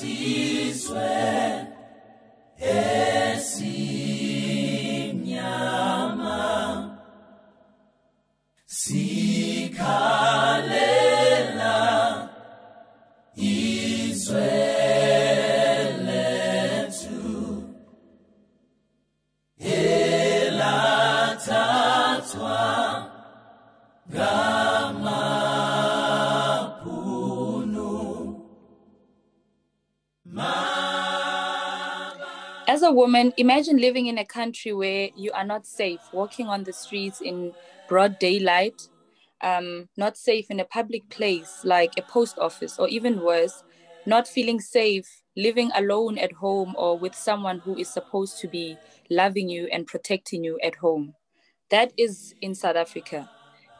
Sizwe esimnyama sikhalela izwe lethu elathathwa As a woman, imagine living in a country where you are not safe, walking on the streets in broad daylight, not safe in a public place like a post office, or even worse, not feeling safe, living alone at home or with someone who is supposed to be loving you and protecting you at home. That is in South Africa.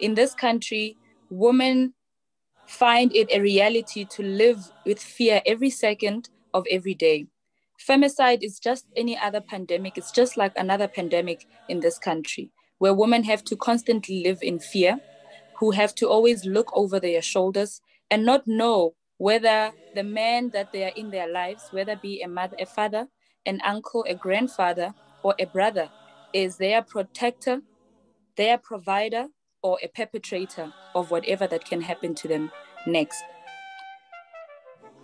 In this country, women find it a reality to live with fear every second of every day. Femicide is just any other pandemic. It's just like another pandemic in this country, where women have to constantly live in fear, who have to always look over their shoulders and not know whether the man that they are in their lives, whether be a mother, a father, an uncle, a grandfather, or a brother, is their protector, their provider, or a perpetrator of whatever that can happen to them next.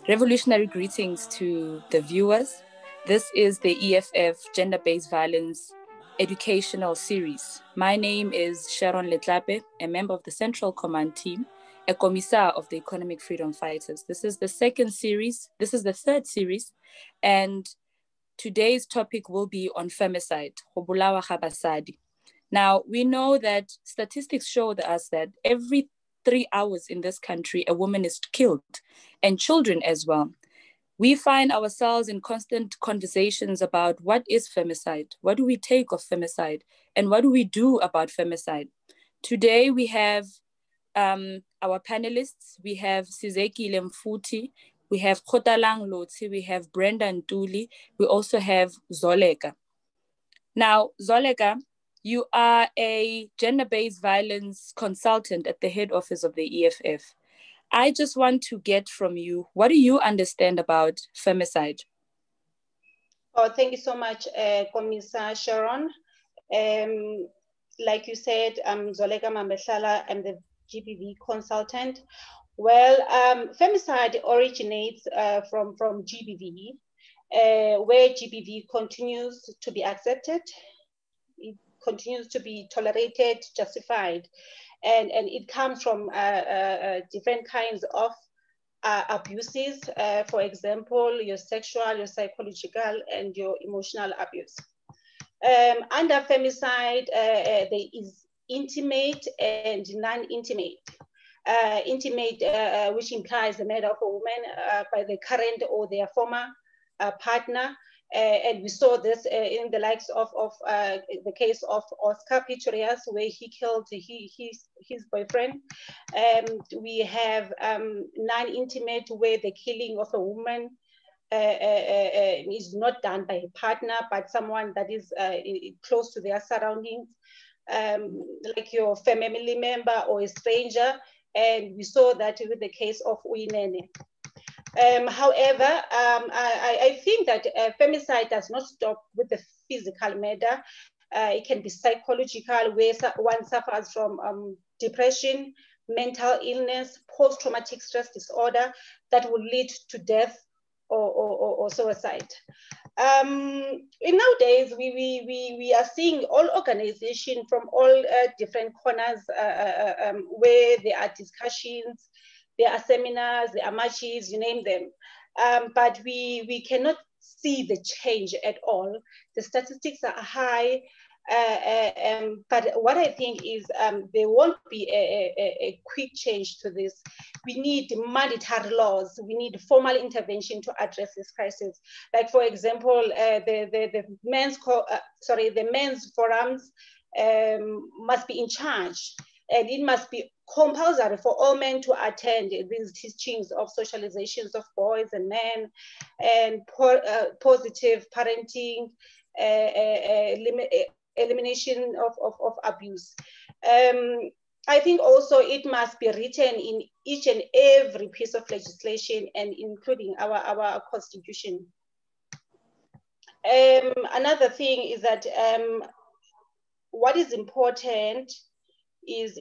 Revolutionary greetings to the viewers. This is the EFF Gender-Based Violence Educational Series. My name is Sharon Letlape, a member of the Central Command Team, a Commissar of the Economic Freedom Fighters. This is the second series. This is the third series. And today's topic will be on femicide. Now, we know that statistics show us that every 3 hours in this country, a woman is killed, and children as well. We find ourselves in constant conversations about what is femicide, what do we take of femicide, and what do we do about femicide. Today, we have our panelists. We have Sizeki Lemfuti, we have Khotalang Lotsi, we have Brenda Ntuli, we also have Zoleka. Now, Zoleka, you are a gender-based violence consultant at the head office of the EFF. I just want to get from you, what do you understand about femicide? Oh, thank you so much, Commissar Sharon. Like you said, I'm Zoleka Mambeshala, I'm the GBV consultant. Well, femicide originates from GBV, where GBV continues to be accepted. It continues to be tolerated, justified, and it comes from different kinds of abuses. For example, your sexual, your psychological, and your emotional abuse. Under femicide, there is intimate and non-intimate. Intimate, which implies the murder of a woman by the current or their former partner. And we saw this in the likes of the case of Oscar Pistorius, where he killed his boyfriend. We have non-intimate, where the killing of a woman is not done by a partner, but someone that is close to their surroundings, like your family member or a stranger. And we saw that with the case of Uyinene. However, I think that femicide does not stop with the physical murder. It can be psychological, where one suffers from depression, mental illness, post-traumatic stress disorder that will lead to death or suicide. Nowadays, we are seeing all organizations from all different corners where there are discussions, there are seminars, there are marches, you name them. But we cannot see the change at all. The statistics are high, but what I think is there won't be a quick change to this. We need mandatory laws. We need formal intervention to address this crisis. Like, for example, the men's forums must be in charge, and it must be compulsory for all men to attend these teachings of socializations of boys and men, and positive parenting, elimination of abuse. I think also it must be written in each and every piece of legislation, and including our constitution. Another thing is that what is important is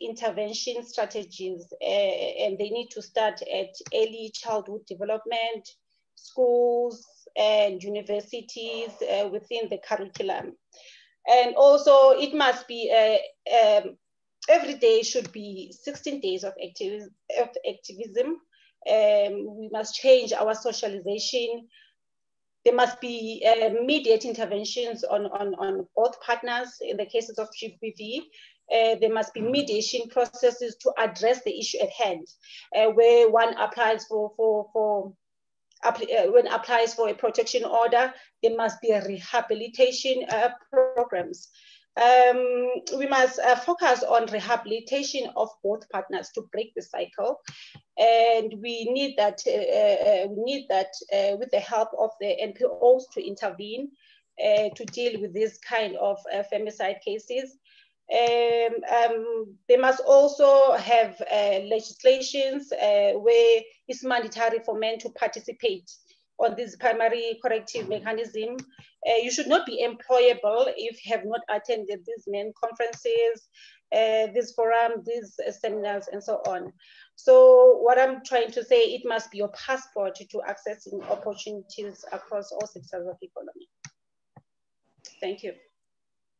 intervention strategies, and they need to start at early childhood development, schools and universities within the curriculum. And also it must be, every day should be 16 days of activism. We must change our socialization. There must be immediate interventions on both partners in the cases of GBV. There must be mediation processes to address the issue at hand, where one applies when applies for a protection order, there must be a rehabilitation programs. We must focus on rehabilitation of both partners to break the cycle, and we need that with the help of the NPOs to intervene to deal with this kind of femicide cases. They must also have legislations where it's mandatory for men to participate on this primary corrective mechanism. You should not be employable if you have not attended these men conferences, this forum, these seminars, and so on. So what I'm trying to say, it must be your passport to accessing opportunities across all sectors of the economy. Thank you.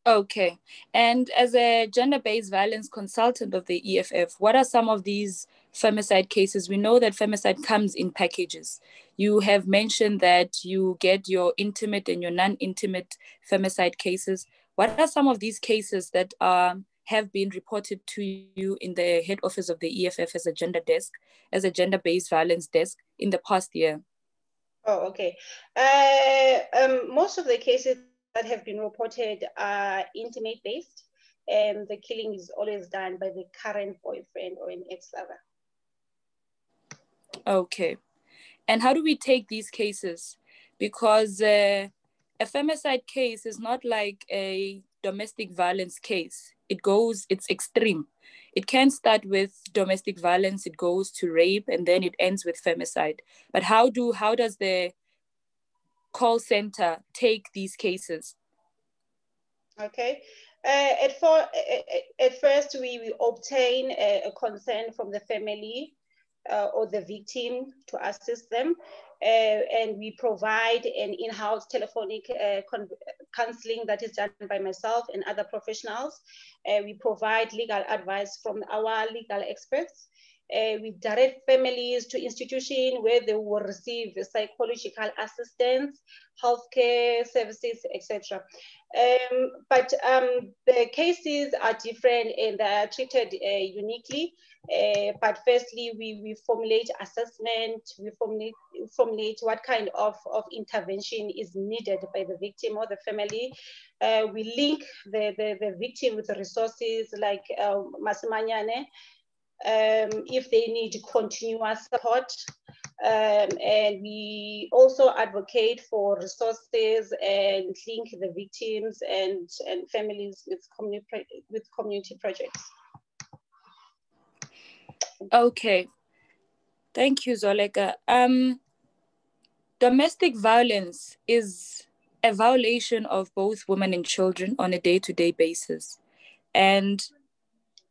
Okay. And as a gender-based violence consultant of the EFF, what are some of these femicide cases? We know that femicide comes in packages. You have mentioned that you get your intimate and your non-intimate femicide cases. What are some of these cases that have been reported to you in the head office of the EFF as a gender desk, as a gender-based violence desk in the past year? Oh, okay. Most of the cases that have been reported are intimate based, and the killing is always done by the current boyfriend or an ex-lover. Okay. And how do we take these cases? Because a femicide case is not like a domestic violence case. It's extreme. It can start with domestic violence, it goes to rape, and then it ends with femicide. But how does the call center take these cases? Okay. At first, we obtain a consent from the family or the victim to assist them. And we provide an in-house telephonic counseling that is done by myself and other professionals. We provide legal advice from our legal experts. We direct families to institutions where they will receive psychological assistance, healthcare services, etc. But the cases are different and they are treated uniquely. But firstly, we formulate assessment, we formulate what kind of intervention is needed by the victim or the family. We link the victim with the resources like Masimanyane, if they need continuous support. And we also advocate for resources and link the victims and families with community projects. Okay, thank you, Zoleka. Domestic violence is a violation of both women and children on a day-to-day basis. And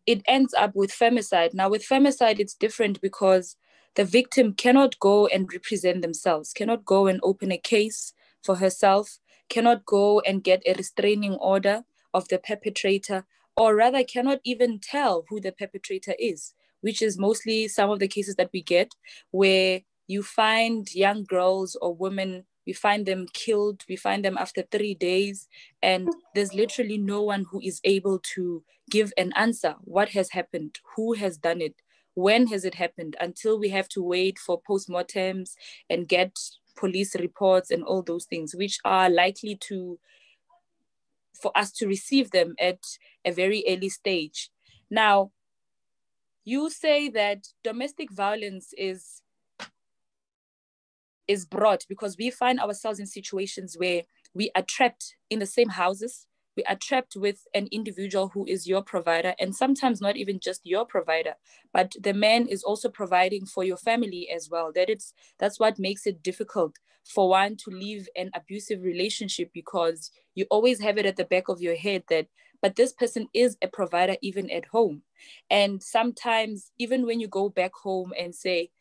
it ends up with femicide. Now with femicide, it's different because the victim cannot go and represent themselves, cannot go and open a case for herself, cannot go and get a restraining order of the perpetrator, or rather cannot even tell who the perpetrator is, which is mostly some of the cases that we get where you find young girls or women, we find them killed, we find them after 3 days, and there's literally no one who is able to give an answer. What has happened? Who has done it? When has it happened? Until we have to wait for postmortems and get police reports and all those things, which are likely for us to receive them at a very early stage. Now, you say that domestic violence is brought because we find ourselves in situations where we are trapped in the same houses, we are trapped with an individual who is your provider, and sometimes not even just your provider, but the man is also providing for your family as well. That's what makes it difficult for one to leave an abusive relationship, because you always have it at the back of your head that, but this person is a provider even at home. And sometimes even when you go back home and say,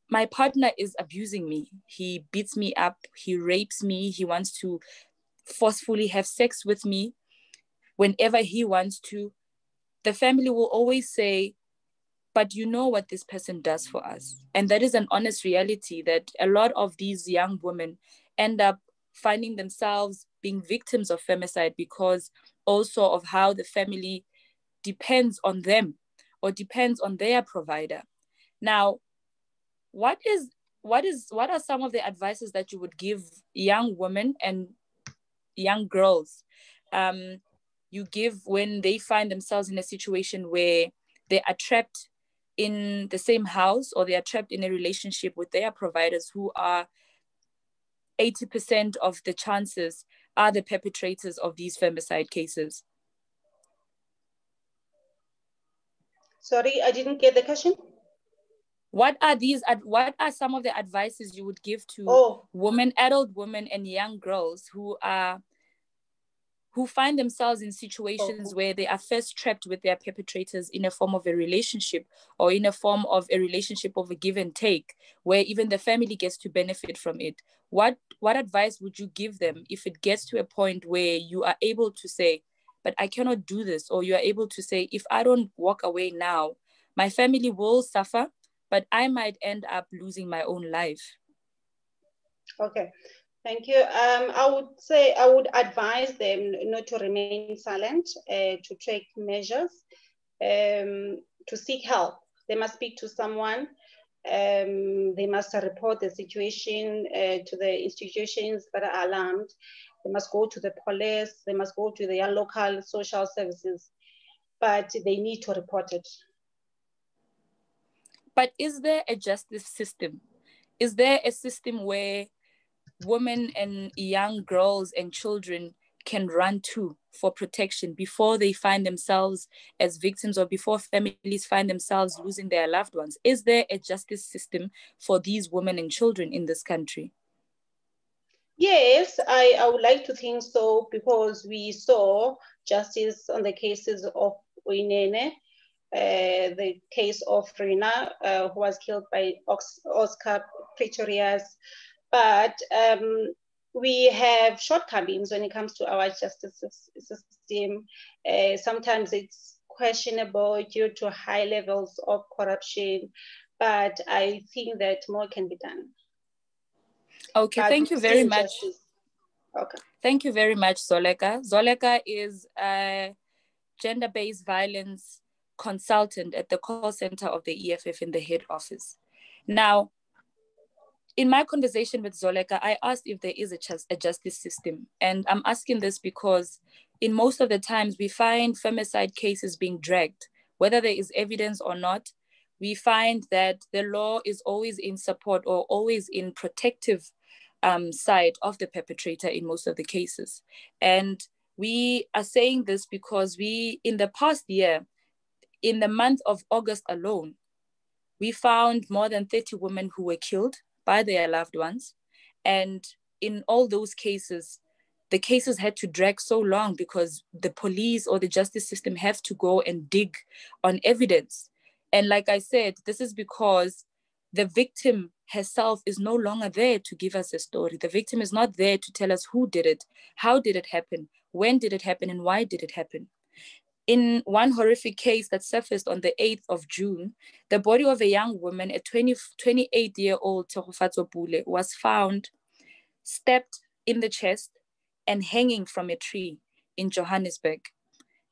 my partner is abusing me, he beats me up, he rapes me, he wants to forcefully have sex with me whenever he wants to, the family will always say, but you know what this person does for us. And that is an honest reality, that a lot of these young women end up finding themselves being victims of femicide because also of how the family depends on them or depends on their provider. Now, what are some of the advices that you would give young women and young girls you give when they find themselves in a situation where they are trapped in the same house, or they are trapped in a relationship with their providers, who are 80% of the chances are the perpetrators of these femicide cases? Sorry, I didn't get the question. What are some of the advices you would give to women, adult women and young girls who find themselves in situations where they are first trapped with their perpetrators in a form of a relationship, or in a form of a relationship of a give and take, where even the family gets to benefit from it? What advice would you give them if it gets to a point where you are able to say, but I cannot do this, or you are able to say, if I don't walk away now, my family will suffer, but I might end up losing my own life? Okay. Thank you. I would say I would advise them not to remain silent, to take measures, to seek help. They must speak to someone. They must report the situation to the institutions that are alarmed. They must go to the police. They must go to their local social services, but they need to report it. But is there a justice system? Is there a system where women and young girls and children can run to for protection before they find themselves as victims, or before families find themselves losing their loved ones? Is there a justice system for these women and children in this country? Yes, I would like to think so, because we saw justice on the cases of Uinene, the case of Rina, who was killed by Oscar Pretorius. But we have shortcomings when it comes to our justice system. Sometimes it's questionable due to high levels of corruption, but I think that more can be done. Okay, thank you very much. Okay. Thank you very much, Zoleka. Zoleka is a gender-based violence consultant at the call center of the EFF in the head office. Now, in my conversation with Zoleka, I asked if there is a justice system. And I'm asking this because in most of the times we find femicide cases being dragged, whether there is evidence or not. We find that the law is always in support or always in protective side of the perpetrator in most of the cases. And we are saying this because in the past year, in the month of August alone, we found more than 30 women who were killed by their loved ones. And in all those cases, the cases had to drag so long because the police or the justice system have to go and dig on evidence. And like I said, this is because the victim herself is no longer there to give us a story. The victim is not there to tell us who did it, how did it happen, when did it happen, and why did it happen. In one horrific case that surfaced on the 8th of June, the body of a young woman, a 28-year-old Tshegofatso Pule, was found stabbed in the chest and hanging from a tree in Johannesburg.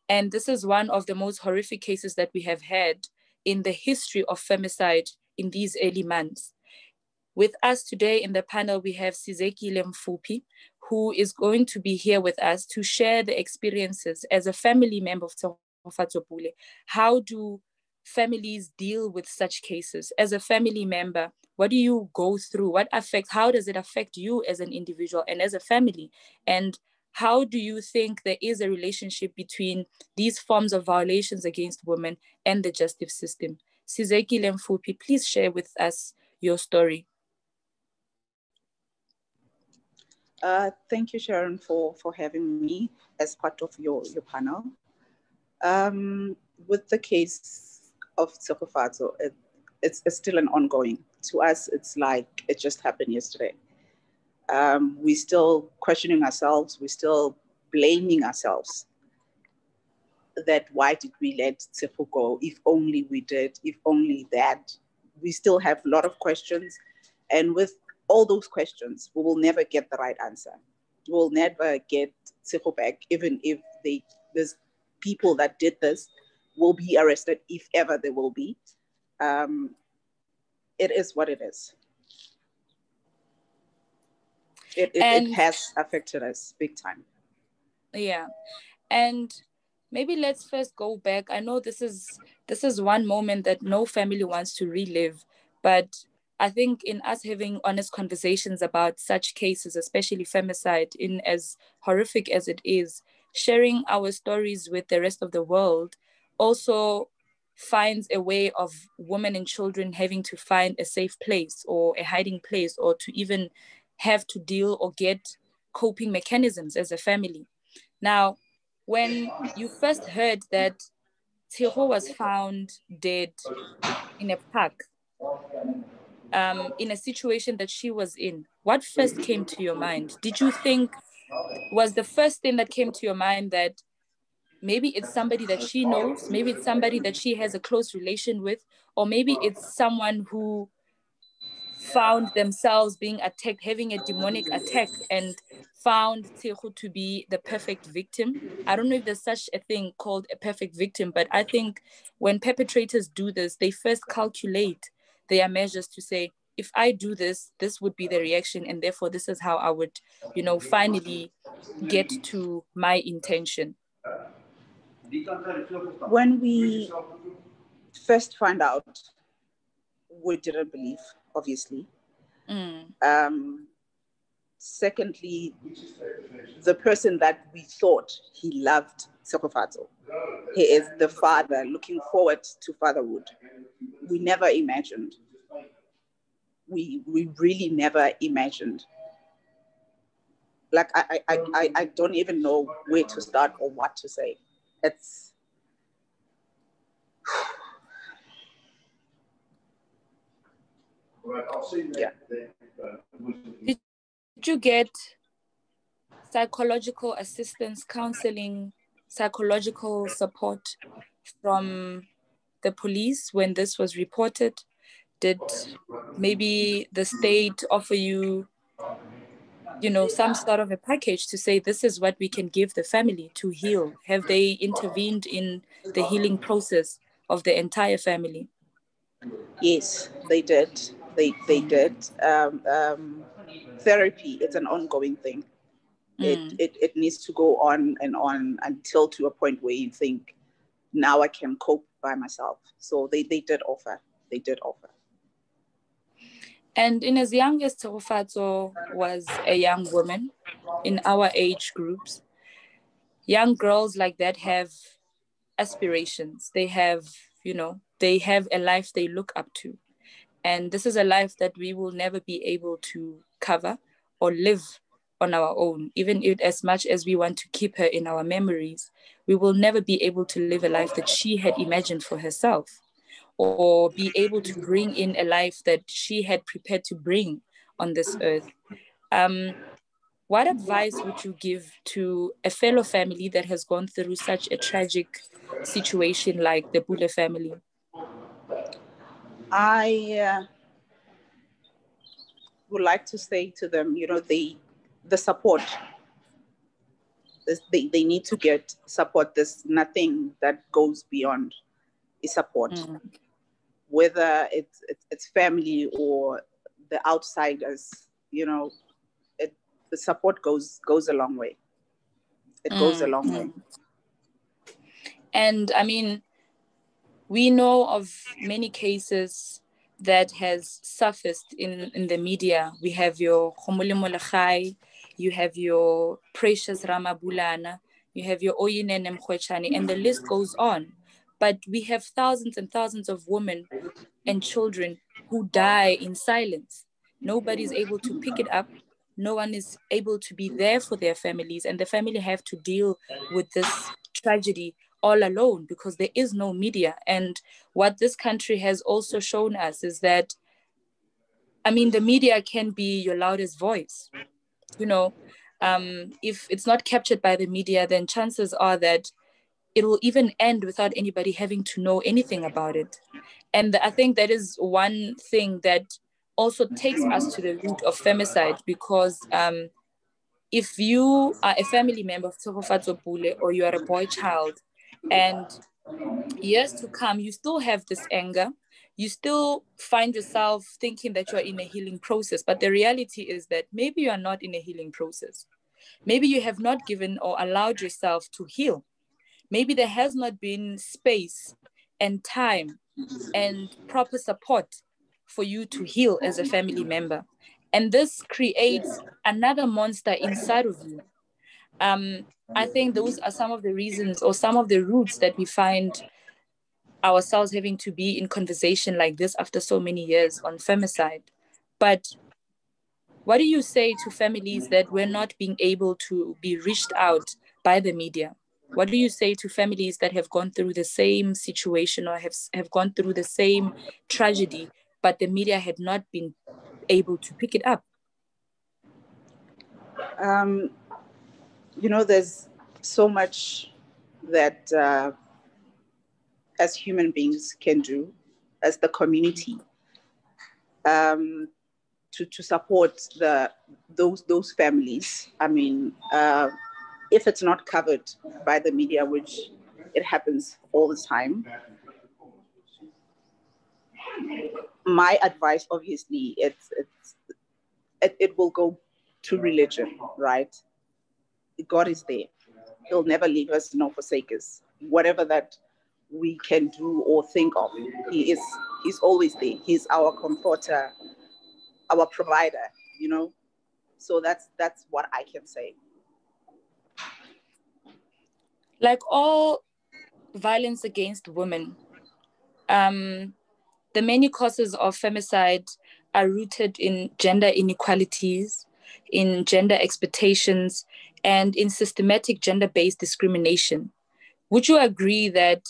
And this is one of the most horrific cases that we have had in the history of femicide in these early months. With us today in the panel, we have Sizekile Mfupi, who is going to be here with us to share the experiences as a family member of Tshegofatso Pule. How do families deal with such cases? As a family member, what do you go through? How does it affect you as an individual and as a family? And how do you think there is a relationship between these forms of violations against women and the justice system? Sizekile Mfupi, please share with us your story. Thank you, Sharon, for having me as part of your panel. With the case of Tshegofatso, it's still an ongoing. To us, it's like it just happened yesterday. We're still questioning ourselves. We're still blaming ourselves that why did we let Tshepo go? If only we did, if only that. We still have a lot of questions. And with all those questions, we will never get the right answer. We will never get Tshepo back, even if there's people that did this will be arrested, if ever there will be. It is what it is. It has affected us big time. Yeah. And maybe let's first go back. I know this is one moment that no family wants to relive, but I think in us having honest conversations about such cases, especially femicide, in as horrific as it is, sharing our stories with the rest of the world also finds a way of women and children having to find a safe place or a hiding place, or to even have to deal or get coping mechanisms as a family. Now, when you first heard that Tshepo was found dead in a park, in a situation that she was in, what first came to your mind? Did you think, was the first thing that came to your mind that maybe it's somebody that she knows, maybe it's somebody that she has a close relation with, or maybe it's someone who found themselves being attacked, having a demonic attack, and found Tshepo to be the perfect victim? I don't know if there's such a thing called a perfect victim, but I think when perpetrators do this, they first calculate their measures to say, if I do this, this would be the reaction, and therefore this is how I would, finally get to my intention. When we first found out, we didn't believe, obviously. Secondly, the person that we thought he loved, Tshegofatso, he is the father looking forward to fatherhood. We never imagined. We really never imagined. Like, I don't even know where to start or what to say. It's... Yeah. Did you get psychological assistance, counseling, psychological support from the police when this was reported? Did maybe the state offer you, some sort of a package to say, this is what we can give the family to heal? Have they intervened in the healing process of the entire family? Yes, they did. They did. Therapy, it's an ongoing thing. It needs to go on and on until to a point where you think, now I can cope by myself. So they did offer. They did offer. And in as young as Tshegofatso was a young woman in our age groups, young girls like that have aspirations. They have, they have a life they look up to. And this is a life that we will never be able to cover or live on our own. Even if, as much as we want to keep her in our memories, we will never be able to live a life that she had imagined for herself, or be able to bring in a life that she had prepared to bring on this earth. What advice would you give to a fellow family that has gone through such a tragic situation like the Bule family? I would like to say to them, the support, they need to get support. There's nothing that goes beyond a support, whether it's family or the outsiders. The support goes a long way. It goes a long way. And I mean, we know of many cases that has surfaced in the media. We have your Khomolemo Lekhai, you have your Precious Ramabulana, you have your Oyinene Mkhwechane, and the list goes on. But we have thousands and thousands of women and children who die in silence. Nobody's able to pick it up. No one is able to be there for their families, and the family have to deal with this tragedy all alone because there is no media. And what this country has also shown us is that, I mean, the media can be your loudest voice. You know, if it's not captured by the media, then chances are that it will even end without anybody having to know anything about it. And I think that is one thing that also takes us to the root of femicide, because if you are a family member of Tshegofatso Pule, or you are a boy child, and years to come, you still have this anger, you still find yourself thinking that you're in a healing process. But the reality is that maybe you are not in a healing process. Maybe you have not given or allowed yourself to heal. Maybe there has not been space and time and proper support for you to heal as a family member. And this creates another monster inside of you. I think those are some of the reasons or some of the roots that we find ourselves having to be in conversation like this after so many years on femicide. But what do you say to families that were not being able to be reached out by the media? What do you say to families that have gone through the same situation or have gone through the same tragedy, but the media had not been able to pick it up? You know, there's so much that as human beings can do, as the community, to support those families. I mean, if it's not covered by the media, which it happens all the time, my advice, obviously, it will go to religion, right? God is there. He'll never leave us nor forsake us. Whatever that we can do or think of, he's always there. He's our comforter, our provider, you know. So that's what I can say. Like all violence against women, the many causes of femicide are rooted in gender inequalities, in gender expectations, and in systematic gender-based discrimination. Would you agree that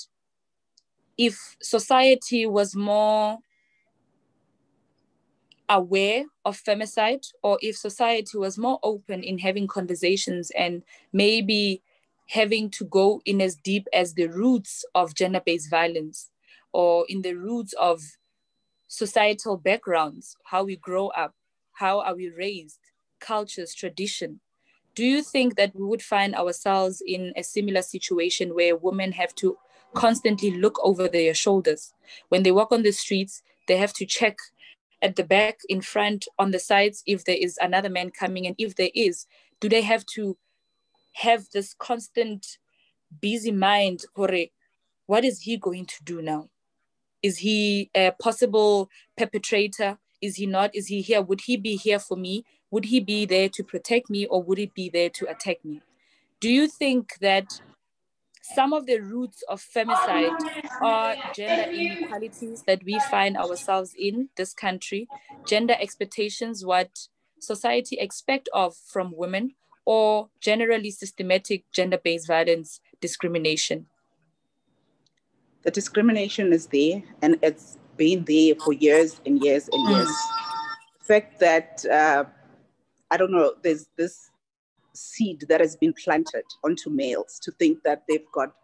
if society was more aware of femicide, or if society was more open in having conversations and maybe having to go in as deep as the roots of gender-based violence, or in the roots of societal backgrounds, how we grow up, how are we raised, cultures, tradition, do you think that we would find ourselves in a similar situation where women have to constantly look over their shoulders? When they walk on the streets, they have to check at the back, in front, on the sides, if there is another man coming, and if there is, do they have to have this constant busy mind, what is he going to do now? Is he a possible perpetrator? Is he not? Is he here? Would he be here for me? Would he be there to protect me, or would he be there to attack me? Do you think that some of the roots of femicide are gender inequalities that we find ourselves in this country, gender expectations, what society expect of from women, or generally systematic gender-based violence discrimination? The discrimination is there, and it's been there for years and years and years. The fact that, I don't know, there's this seed that has been planted onto males to think that they've got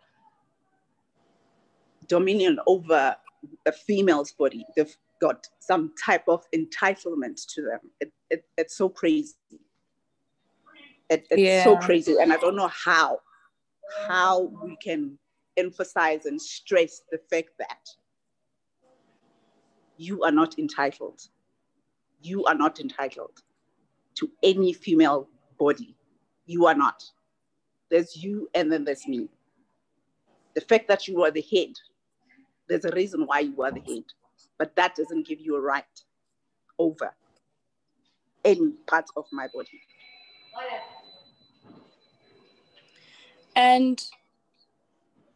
dominion over a female's body. They've got some type of entitlement to them. It's so crazy. It's so crazy, and I don't know how we can emphasize and stress the fact that you are not entitled. You are not entitled to any female body. You are not. There's you, and then there's me. The fact that you are the head, there's a reason why you are the head, but that doesn't give you a right over any part of my body. And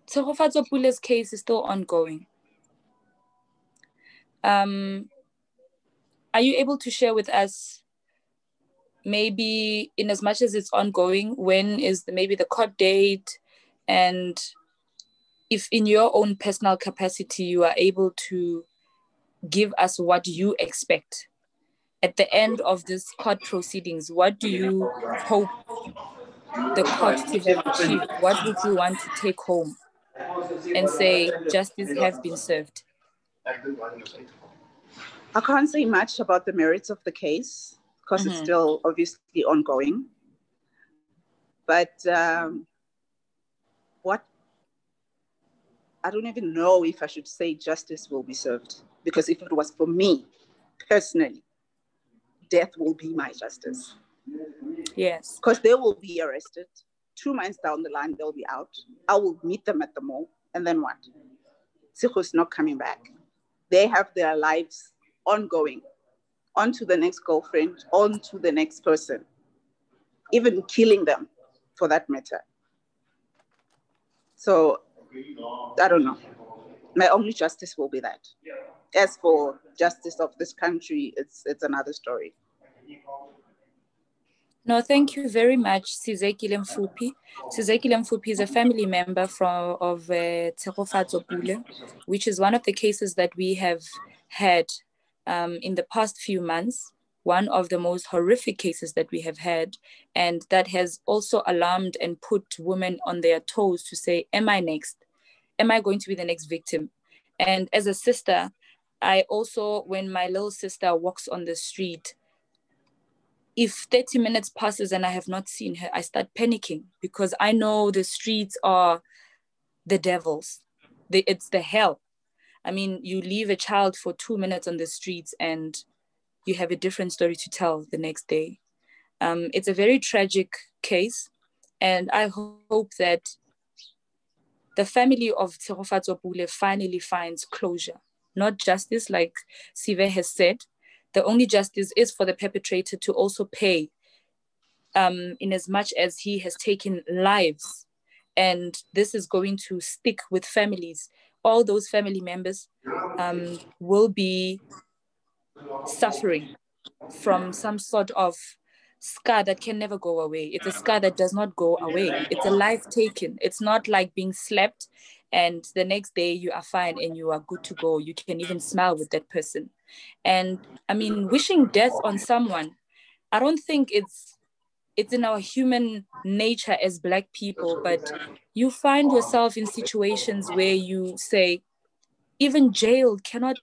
Tshegofatso Pule's case is still ongoing. Are you able to share with us, maybe in as much as it's ongoing, when is maybe the court date, and if in your own personal capacity you are able to give us what you expect at the end of this court proceedings? What do you hope the court to have achieved? What would you want to take home and say justice has been served? I can't say much about the merits of the case because it's still obviously ongoing. But what I don't even know if I should say justice will be served, because if it was for me personally, death will be my justice. Yes. Because they will be arrested. 2 months down the line, they'll be out. I will meet them at the mall. And then what? Sikho's not coming back. They have their lives ongoing. On to the next girlfriend, on to the next person. Even killing them, for that matter. So, I don't know. My only justice will be that. As for justice of this country, it's another story. No, thank you very much, Sizekile Mfuphi. Sizekile Mfuphi is a family member of Tshegofatso Pule, which is one of the cases that we have had in the past few months, one of the most horrific cases that we have had, and that has also alarmed and put women on their toes to say, am I next? Am I going to be the next victim? And as a sister, I also, when my little sister walks on the street, if 30 minutes passes and I have not seen her, I start panicking because I know the streets are the devils. It's the hell. I mean, you leave a child for 2 minutes on the streets and you have a different story to tell the next day. It's a very tragic case. And I hope that the family of Tshegofatso Pule finally finds closure, not justice, like Sive has said. The only justice is for the perpetrator to also pay, in as much as he has taken lives. And this is going to stick with families. All those family members will be suffering from some sort of scar that can never go away. It's a scar that does not go away. It's a life taken. It's not like being slapped and the next day you are fine and you are good to go. You can even smile with that person. And I mean, wishing death on someone, I don't think it's in our human nature as Black people, but you find yourself in situations where you say, even jail cannot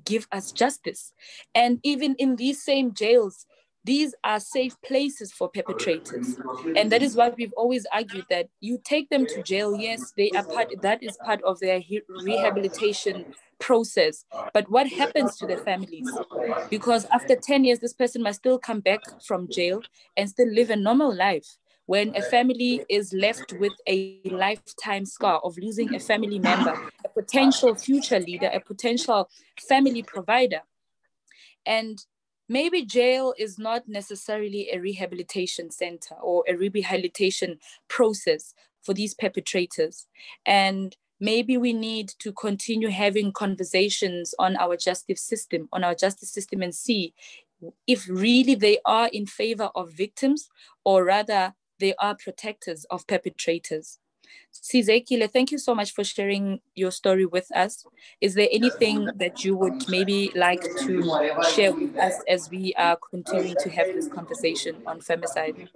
give us justice. And even in these same jails, these are safe places for perpetrators. And that is why we've always argued that you take them to jail. Yes, that is part of their rehabilitation process. But what happens to their families? Because after 10 years, this person must still come back from jail and still live a normal life. When a family is left with a lifetime scar of losing a family member, a potential future leader, a potential family provider. And maybe jail is not necessarily a rehabilitation center or a rehabilitation process for these perpetrators. And maybe we need to continue having conversations on our justice system and see if really they are in favor of victims or rather they are protectors of perpetrators. Sizekile, thank you so much for sharing your story with us. Is there anything that you would maybe like to share with us as we are continuing to have this conversation on femicide?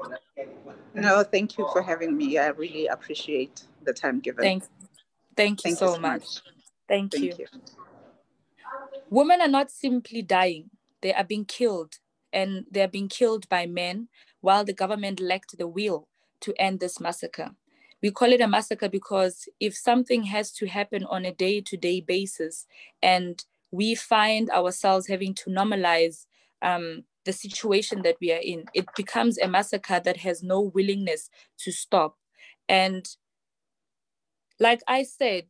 No, thank you for having me. I really appreciate the time given. Thank you so much. Thank you. Women are not simply dying. They are being killed, and they're being killed by men while the government lacked the will to end this massacre. We call it a massacre because if something has to happen on a day-to-day basis and we find ourselves having to normalize the situation that we are in, it becomes a massacre that has no willingness to stop. And like I said,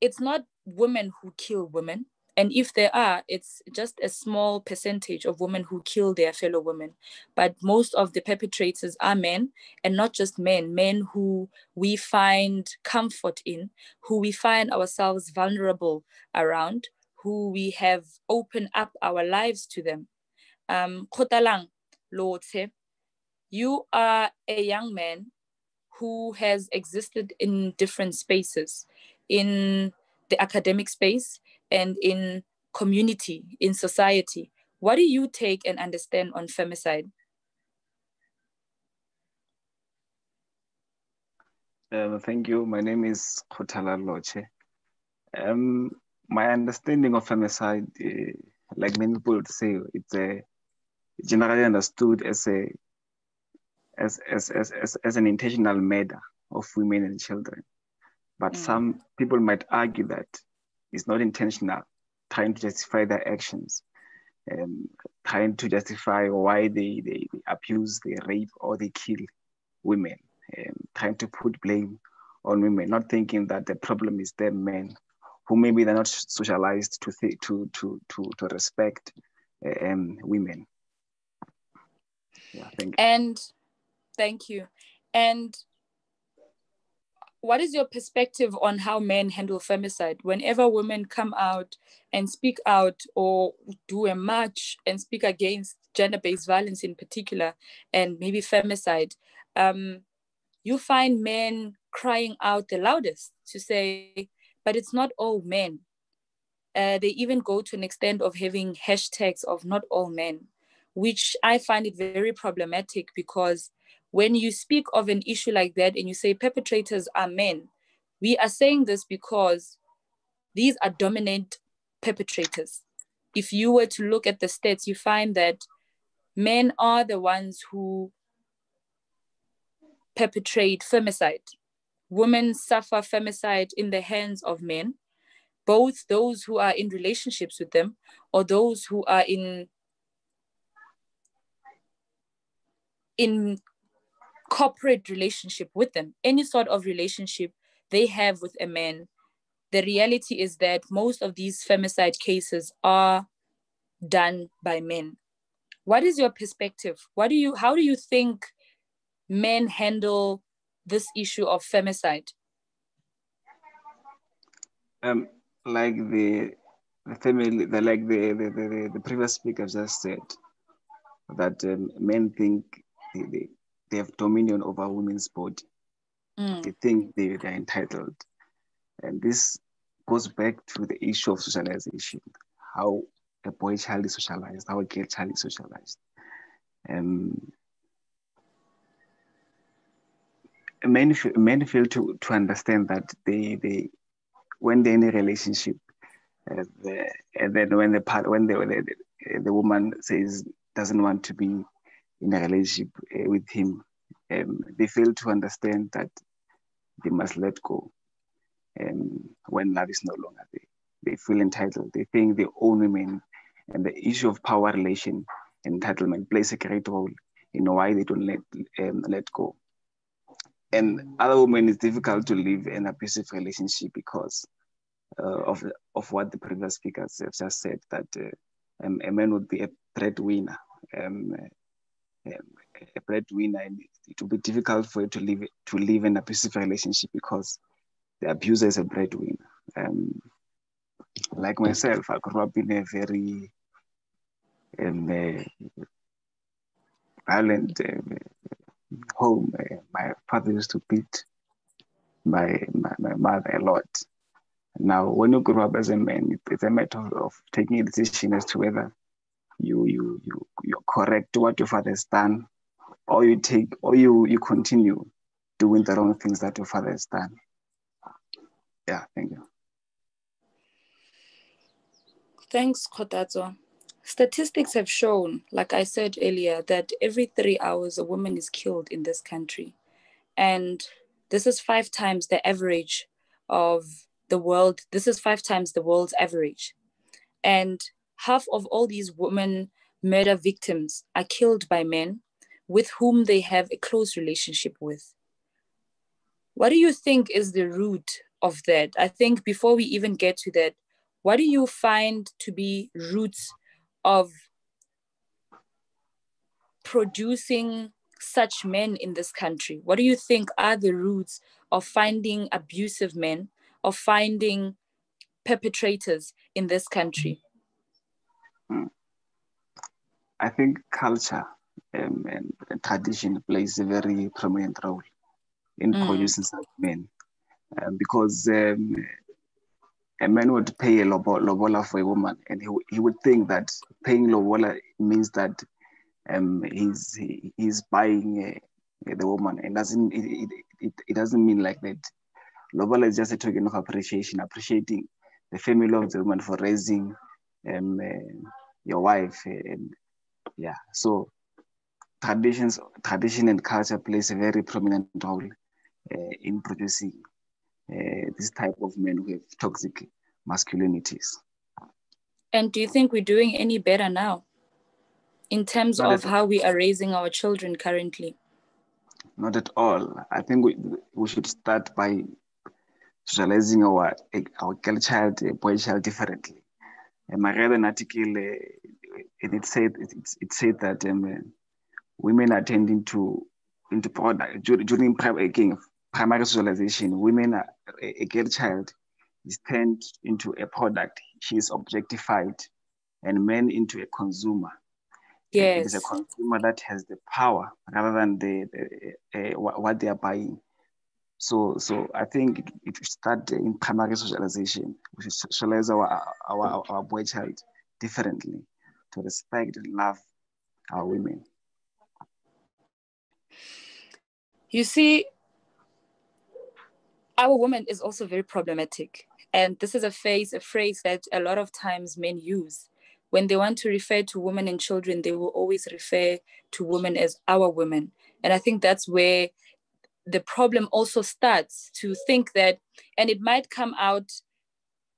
it's not women who kill women. And if there are, it's just a small percentage of women who kill their fellow women. But most of the perpetrators are men, and not just men, men who we find comfort in, who we find ourselves vulnerable around, who we have opened up our lives to them. Khotalang Lotse, you are a young man who has existed in different spaces, in the academic space and in community, in society. What do you take and understand on femicide? Thank you. My name is Khotala Loche. My understanding of femicide, like many people would say, it's generally understood as an intentional murder of women and children. But some people might argue that it's not intentional, trying to justify their actions, trying to justify why they abuse, they rape, or they kill women, trying to put blame on women, not thinking that the problem is them men, who maybe they're not socialized to respect women. Yeah, thank you. And thank you. And what is your perspective on how men handle femicide? Whenever women come out and speak out or do a march and speak against gender-based violence in particular, and maybe femicide, you find men crying out the loudest to say, but it's not all men. They even go to an extent of having hashtags of not all men, which I find it very problematic, because when you speak of an issue like that and you say perpetrators are men, we are saying this because these are dominant perpetrators. If you were to look at the stats, you find that men are the ones who perpetrate femicide. Women suffer femicide in the hands of men, both those who are in relationships with them or those who are in corporate relationship with them. Any sort of relationship they have with a man, the reality is that most of these femicide cases are done by men. What is your perspective? How do you think men handle this issue of femicide? Like the family, the previous speaker just said, that men think they have dominion over women's body. They think they're entitled. And this goes back to the issue of socialization, how a boy child is socialized, how a girl child is socialized. Men fail to understand that they when they're in a relationship, and then when the woman says doesn't want to be in a relationship with him, they fail to understand that they must let go. When love is no longer there, they feel entitled. They think they own women, and the issue of power relation entitlement plays a great role in why they don't let go. And other women, it's difficult to live an abusive relationship because of what the previous speakers have just said, that a man would be a breadwinner. A breadwinner, and it would be difficult for you to live an abusive relationship because the abuser is a breadwinner. Like myself, I grew up in a very violent home. My father used to beat my mother a lot. Now, when you grow up as a man, it's a matter of taking a decision as to whether you correct what your father has done, or you continue doing the wrong things that your father has done. Yeah, thank you. Thanks, Khotatso. Statistics have shown, like I said earlier, that every 3 hours a woman is killed in this country. And this is 5 times the average of the world. This is 5 times the world's average. And half of all these women murder victims are killed by men with whom they have a close relationship with. What do you think is the root of that? I think before we even get to that, what do you find to be roots of producing such men in this country? What do you think are the roots of finding abusive men, of finding perpetrators in this country? I think culture and tradition plays a very prominent role in producing such men, because a man would pay a lobola for a woman, and he would think that paying lobola means that he's buying the woman, and it doesn't mean like that. Lobola is just a token of appreciation, appreciating the family of the woman for raising your wife, and yeah. So tradition and culture plays a very prominent role in producing this type of men who have toxic masculinities. And do you think we're doing any better now in terms of how we are raising our children currently? Not at all. I think we should start by socializing our girl child, boy child differently. I read an article, and it said that women are tending into product during primary socialization. Women are, a girl child is turned into a product. She is objectified, and men into a consumer. Yes. It is a consumer that has the power rather than what they are buying. So I think it should start in primary socialization. We should socialize our boy child differently to respect and love our women. You see, our woman is also very problematic. And this is a phrase that a lot of times men use. When they want to refer to women and children, they will always refer to women as our women. And I think that's where the problem also starts, to think that, and it might come out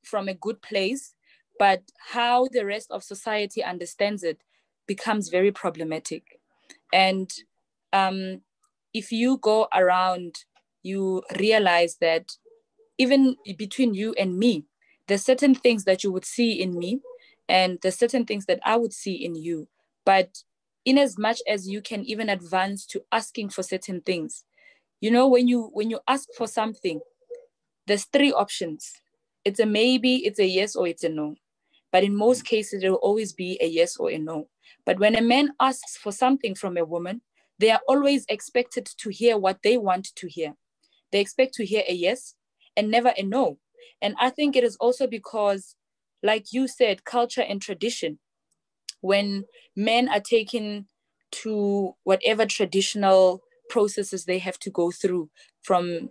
from a good place, but how the rest of society understands it becomes very problematic. And if you go around, you realize that even between you and me, there's certain things that you would see in me, and there's certain things that I would see in you. But in as much as you can even advance to asking for certain things, you know, when you ask for something, there's three options. It's a maybe, it's a yes, or it's a no. But in most cases, there will always be a yes or a no. But when a man asks for something from a woman, they are always expected to hear what they want to hear. They expect to hear a yes and never a no. And I think it is also because, like you said, culture and tradition. When men are taken to whatever traditional processes they have to go through, from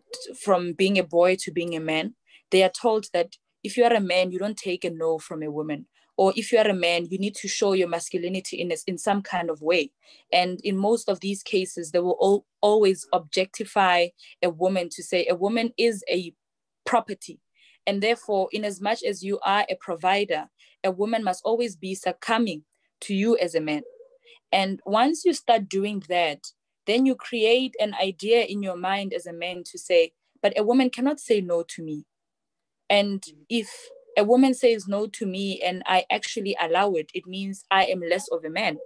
being a boy to being a man, they are told that if you are a man, you don't take a no from a woman. Or if you are a man, you need to show your masculinity in some kind of way. And in most of these cases, they will always objectify a woman to say a woman is a property. And therefore, in as much as you are a provider, a woman must always be succumbing to you as a man. And once you start doing that, then you create an idea in your mind as a man to say, but a woman cannot say no to me. And if a woman says no to me and I actually allow it, it means I am less of a man.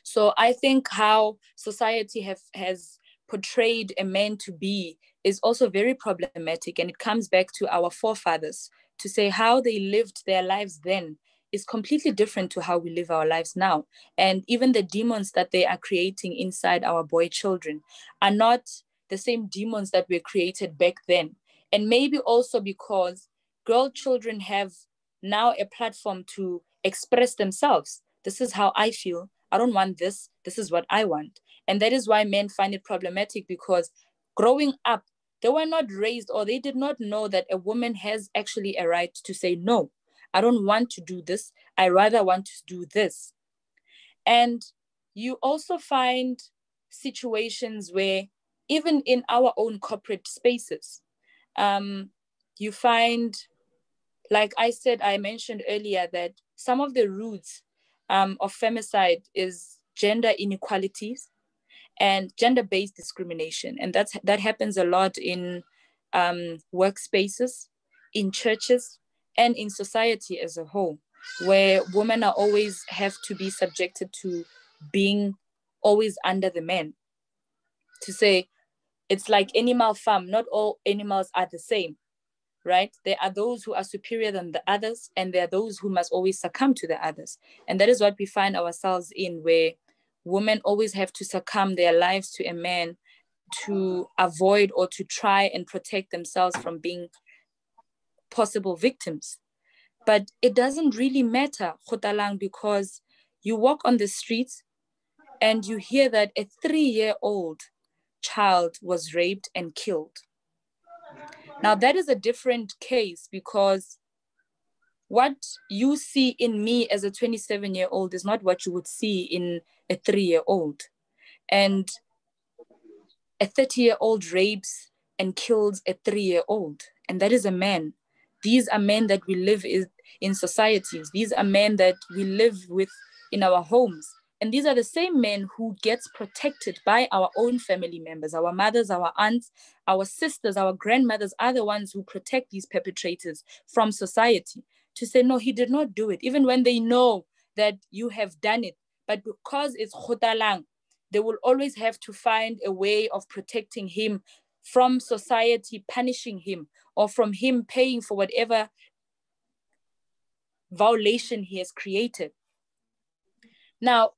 So I think how society has portrayed a man to be is also very problematic. And it comes back to our forefathers to say how they lived their lives then is completely different to how we live our lives now. And even the demons that they are creating inside our boy children are not the same demons that were created back then. And maybe also because girl children have now a platform to express themselves. This is how I feel. I don't want this. This is what I want. And that is why men find it problematic, because growing up, they were not raised, or they did not know that a woman has actually a right to say, no, I don't want to do this. I rather want to do this. And you also find situations where even in our own corporate spaces, you find, like I mentioned earlier, that some of the roots of femicide is gender inequalities and gender-based discrimination. And that happens a lot in workspaces, in churches, and in society as a whole, where women are always have to be subjected to being always under the men. To say, it's like animal farm, not all animals are the same, right? There are those who are superior than the others, and there are those who must always succumb to the others. And that is what we find ourselves in, where women always have to succumb their lives to a man to avoid or to try and protect themselves from being possible victims. But it doesn't really matter, Khotalang, because you walk on the streets and you hear that a 3-year-old child was raped and killed. Now, that is a different case, because what you see in me as a 27-year-old is not what you would see in a 3-year-old. And a 30-year-old rapes and kills a 3-year-old, and that is a man. These are men that we live in societies. These are men that we live with in our homes. And these are the same men who gets protected by our own family members. Our mothers, our aunts, our sisters, our grandmothers are the ones who protect these perpetrators from society. To say, no, he did not do it, even when they know that you have done it. But because it's Khotalang, they will always have to find a way of protecting him from society punishing him, or from him paying for whatever violation he has created. Now,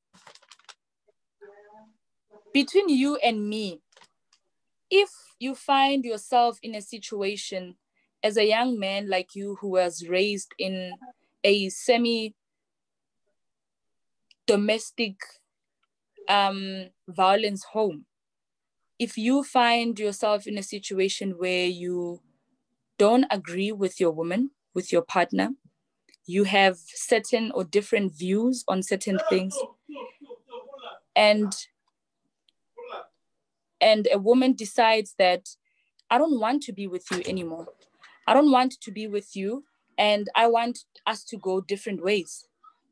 between you and me, if you find yourself in a situation as a young man like you who was raised in a semi-domestic violence home, if you find yourself in a situation where you don't agree with your woman, with your partner, you have certain or different views on certain things, and a woman decides that I don't want to be with you anymore. I don't want to be with you, and I want us to go different ways.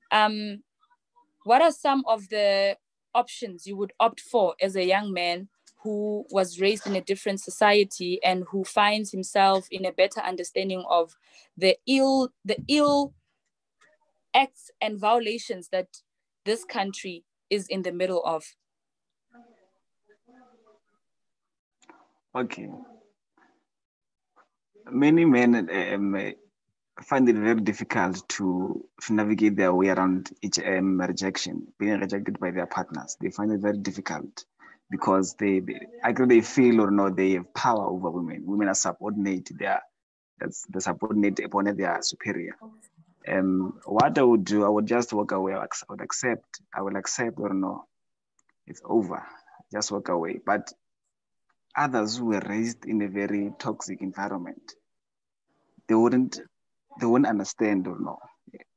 What are some of the options you would opt for as a young man who was raised in a different society and who finds himself in a better understanding of the ill acts and violations that this country is in the middle of? Okay. Many men find it very difficult to navigate their way around each rejection, being rejected by their partners. They find it very difficult because either they feel or not they have power over women. Women are subordinate. That's the subordinate upon their superior. What I would do, I would just walk away. I will accept or no, it's over. Just walk away. But others who were raised in a very toxic environment, they wouldn't understand or no.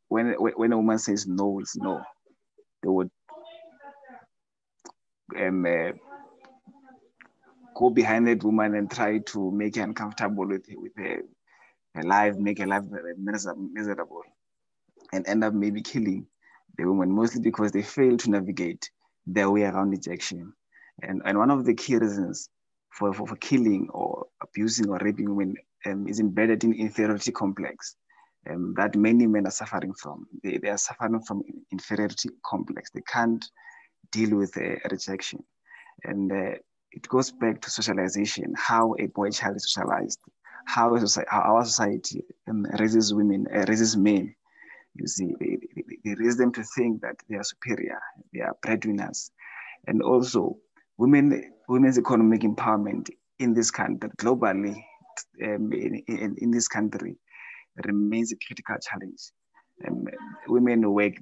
When a woman says no, it's no. They would go behind that woman and try to make her uncomfortable with her life, make her life miserable, and end up maybe killing the woman, mostly because they fail to navigate their way around rejection. And one of the key reasons for killing or abusing or raping women is embedded in inferiority complex that many men are suffering from. They are suffering from inferiority complex. They can't deal with rejection. And it goes back to socialization, how a boy child is socialized, how our society raises women, raises men. You see, they raise them to think that they are superior, they are breadwinners. And also, women's economic empowerment in this country, globally, in this country, remains a critical challenge. Women work,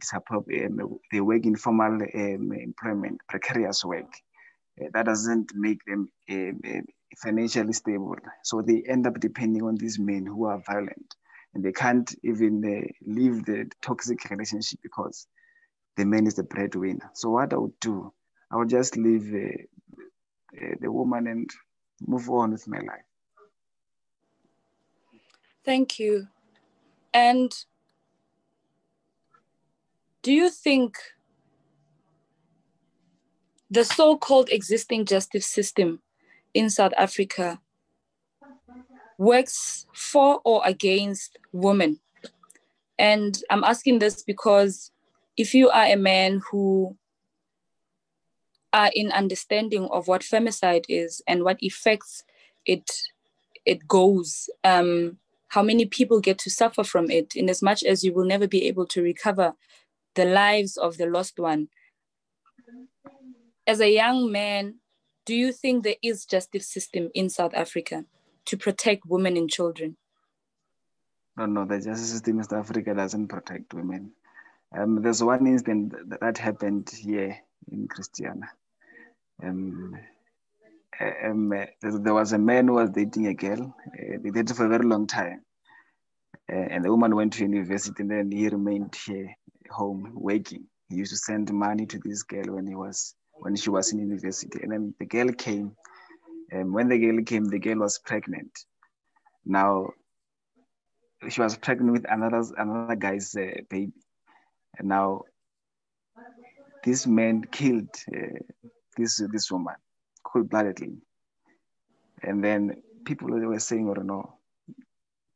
they work in formal employment, precarious work. That doesn't make them financially stable. So they end up depending on these men who are violent. And they can't even leave the toxic relationship because the man is the breadwinner. So what I would do, I would just leave the woman and move on with my life. Thank you. And do you think the so-called existing justice system in South Africa works for or against women? And I'm asking this because if you are a man who are in understanding of what femicide is and what effects it goes, how many people get to suffer from it, in as much as you will never be able to recover the lives of the lost one. As a young man, do you think there is justice system in South Africa to protect women and children? No, the justice system in South Africa doesn't protect women. There's one incident that happened here in Christiana. There was a man who was dating a girl. They dated for a very long time. And the woman went to university, and then he remained here home working. He used to send money to this girl when she was in university. And then the girl came. When the girl came, the girl was pregnant. Now, she was pregnant with another guy's baby. And now, this man killed this woman cold-bloodedly. And then people were saying, oh no,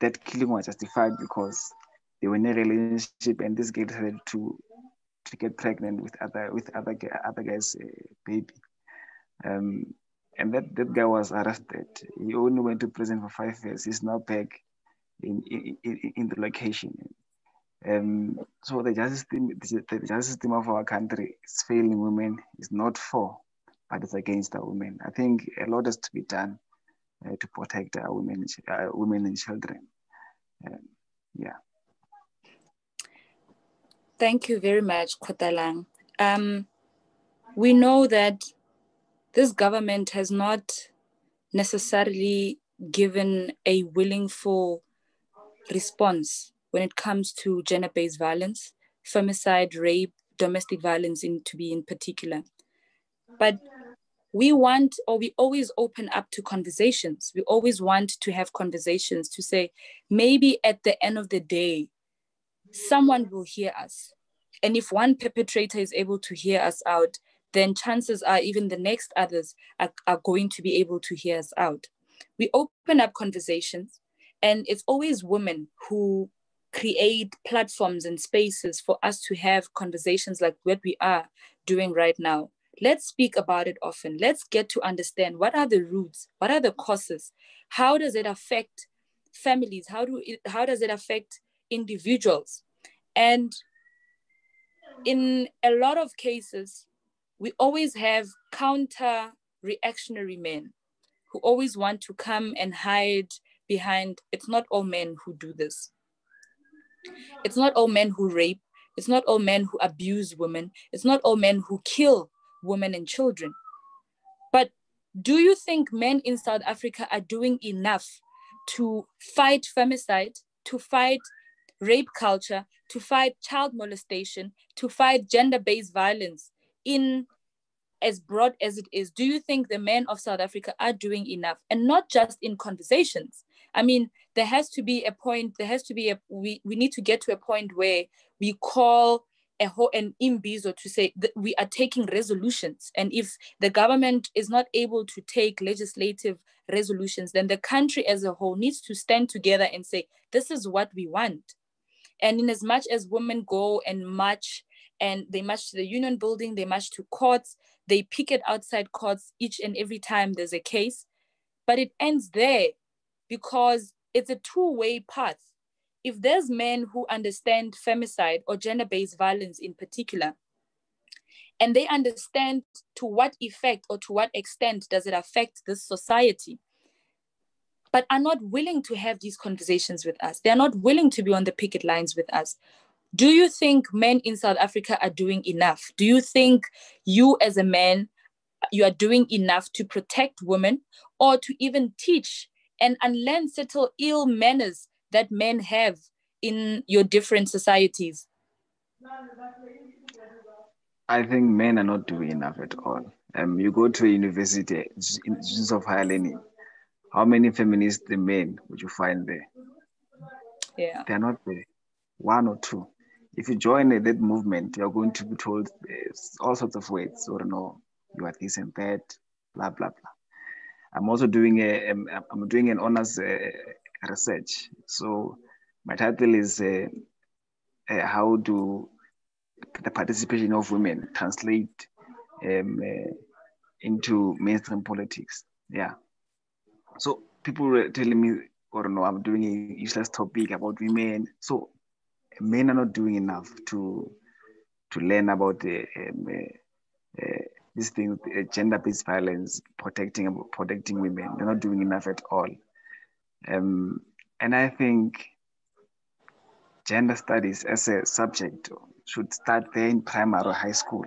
that killing was justified because they were in a relationship, and this girl decided to get pregnant with other guys' baby. And that guy was arrested. He only went to prison for 5 years. He's now back in the location. So the justice system of our country is failing women. It's not for, but it's against our women. I think a lot has to be done to protect our women and children. Yeah. Thank you very much, Kotalang. We know that this government has not necessarily given a willing full response when it comes to gender-based violence, femicide, rape, domestic violence in particular. But we always open up to conversations. We always want to have conversations to say, maybe at the end of the day, someone will hear us. And if one perpetrator is able to hear us out, then chances are even the next others are going to be able to hear us out. We open up conversations, and it's always women who create platforms and spaces for us to have conversations like what we are doing right now. Let's speak about it often. Let's get to understand what are the roots, what are the causes, how does it affect families, how does it affect individuals? And in a lot of cases, we always have counter-reactionary men who always want to come and hide behind, it's not all men who do this. It's not all men who rape. It's not all men who abuse women. It's not all men who kill women and children. But do you think men in South Africa are doing enough to fight femicide, to fight rape culture, to fight child molestation, to fight gender-based violence in as broad as it is? Do you think the men of South Africa are doing enough? And not just in conversations. I mean, there has to be a point, we need to get to a point where we call an imbizo to say that we are taking resolutions. And if the government is not able to take legislative resolutions, then the country as a whole needs to stand together and say, this is what we want. And in as much as women go and march, and they march to the union building, they march to courts, they picket outside courts each and every time there's a case, but it ends there because it's a two-way path. If there's men who understand femicide or gender-based violence in particular, and they understand to what effect or to what extent does it affect this society, but are not willing to have these conversations with us, they're not willing to be on the picket lines with us, do you think men in South Africa are doing enough? Do you think you as a man, you are doing enough to protect women or to even teach and unlearn certain ill manners that men have in your different societies? I think men are not doing enough at all. You go to a university, institutions of higher learning, how many feminist men would you find there? Yeah. They're not there. One or two. If you join that movement, you're going to be told all sorts of words, or no, you are this and that, blah, blah, blah. I'm also doing an honors research. So my title is how do the participation of women translate into mainstream politics? Yeah. So people were telling me, or no, I'm doing a useless topic about women. So men are not doing enough to learn about the this thing, gender-based violence, protecting women. They're not doing enough at all. And I think gender studies as a subject should start there in primary or high school.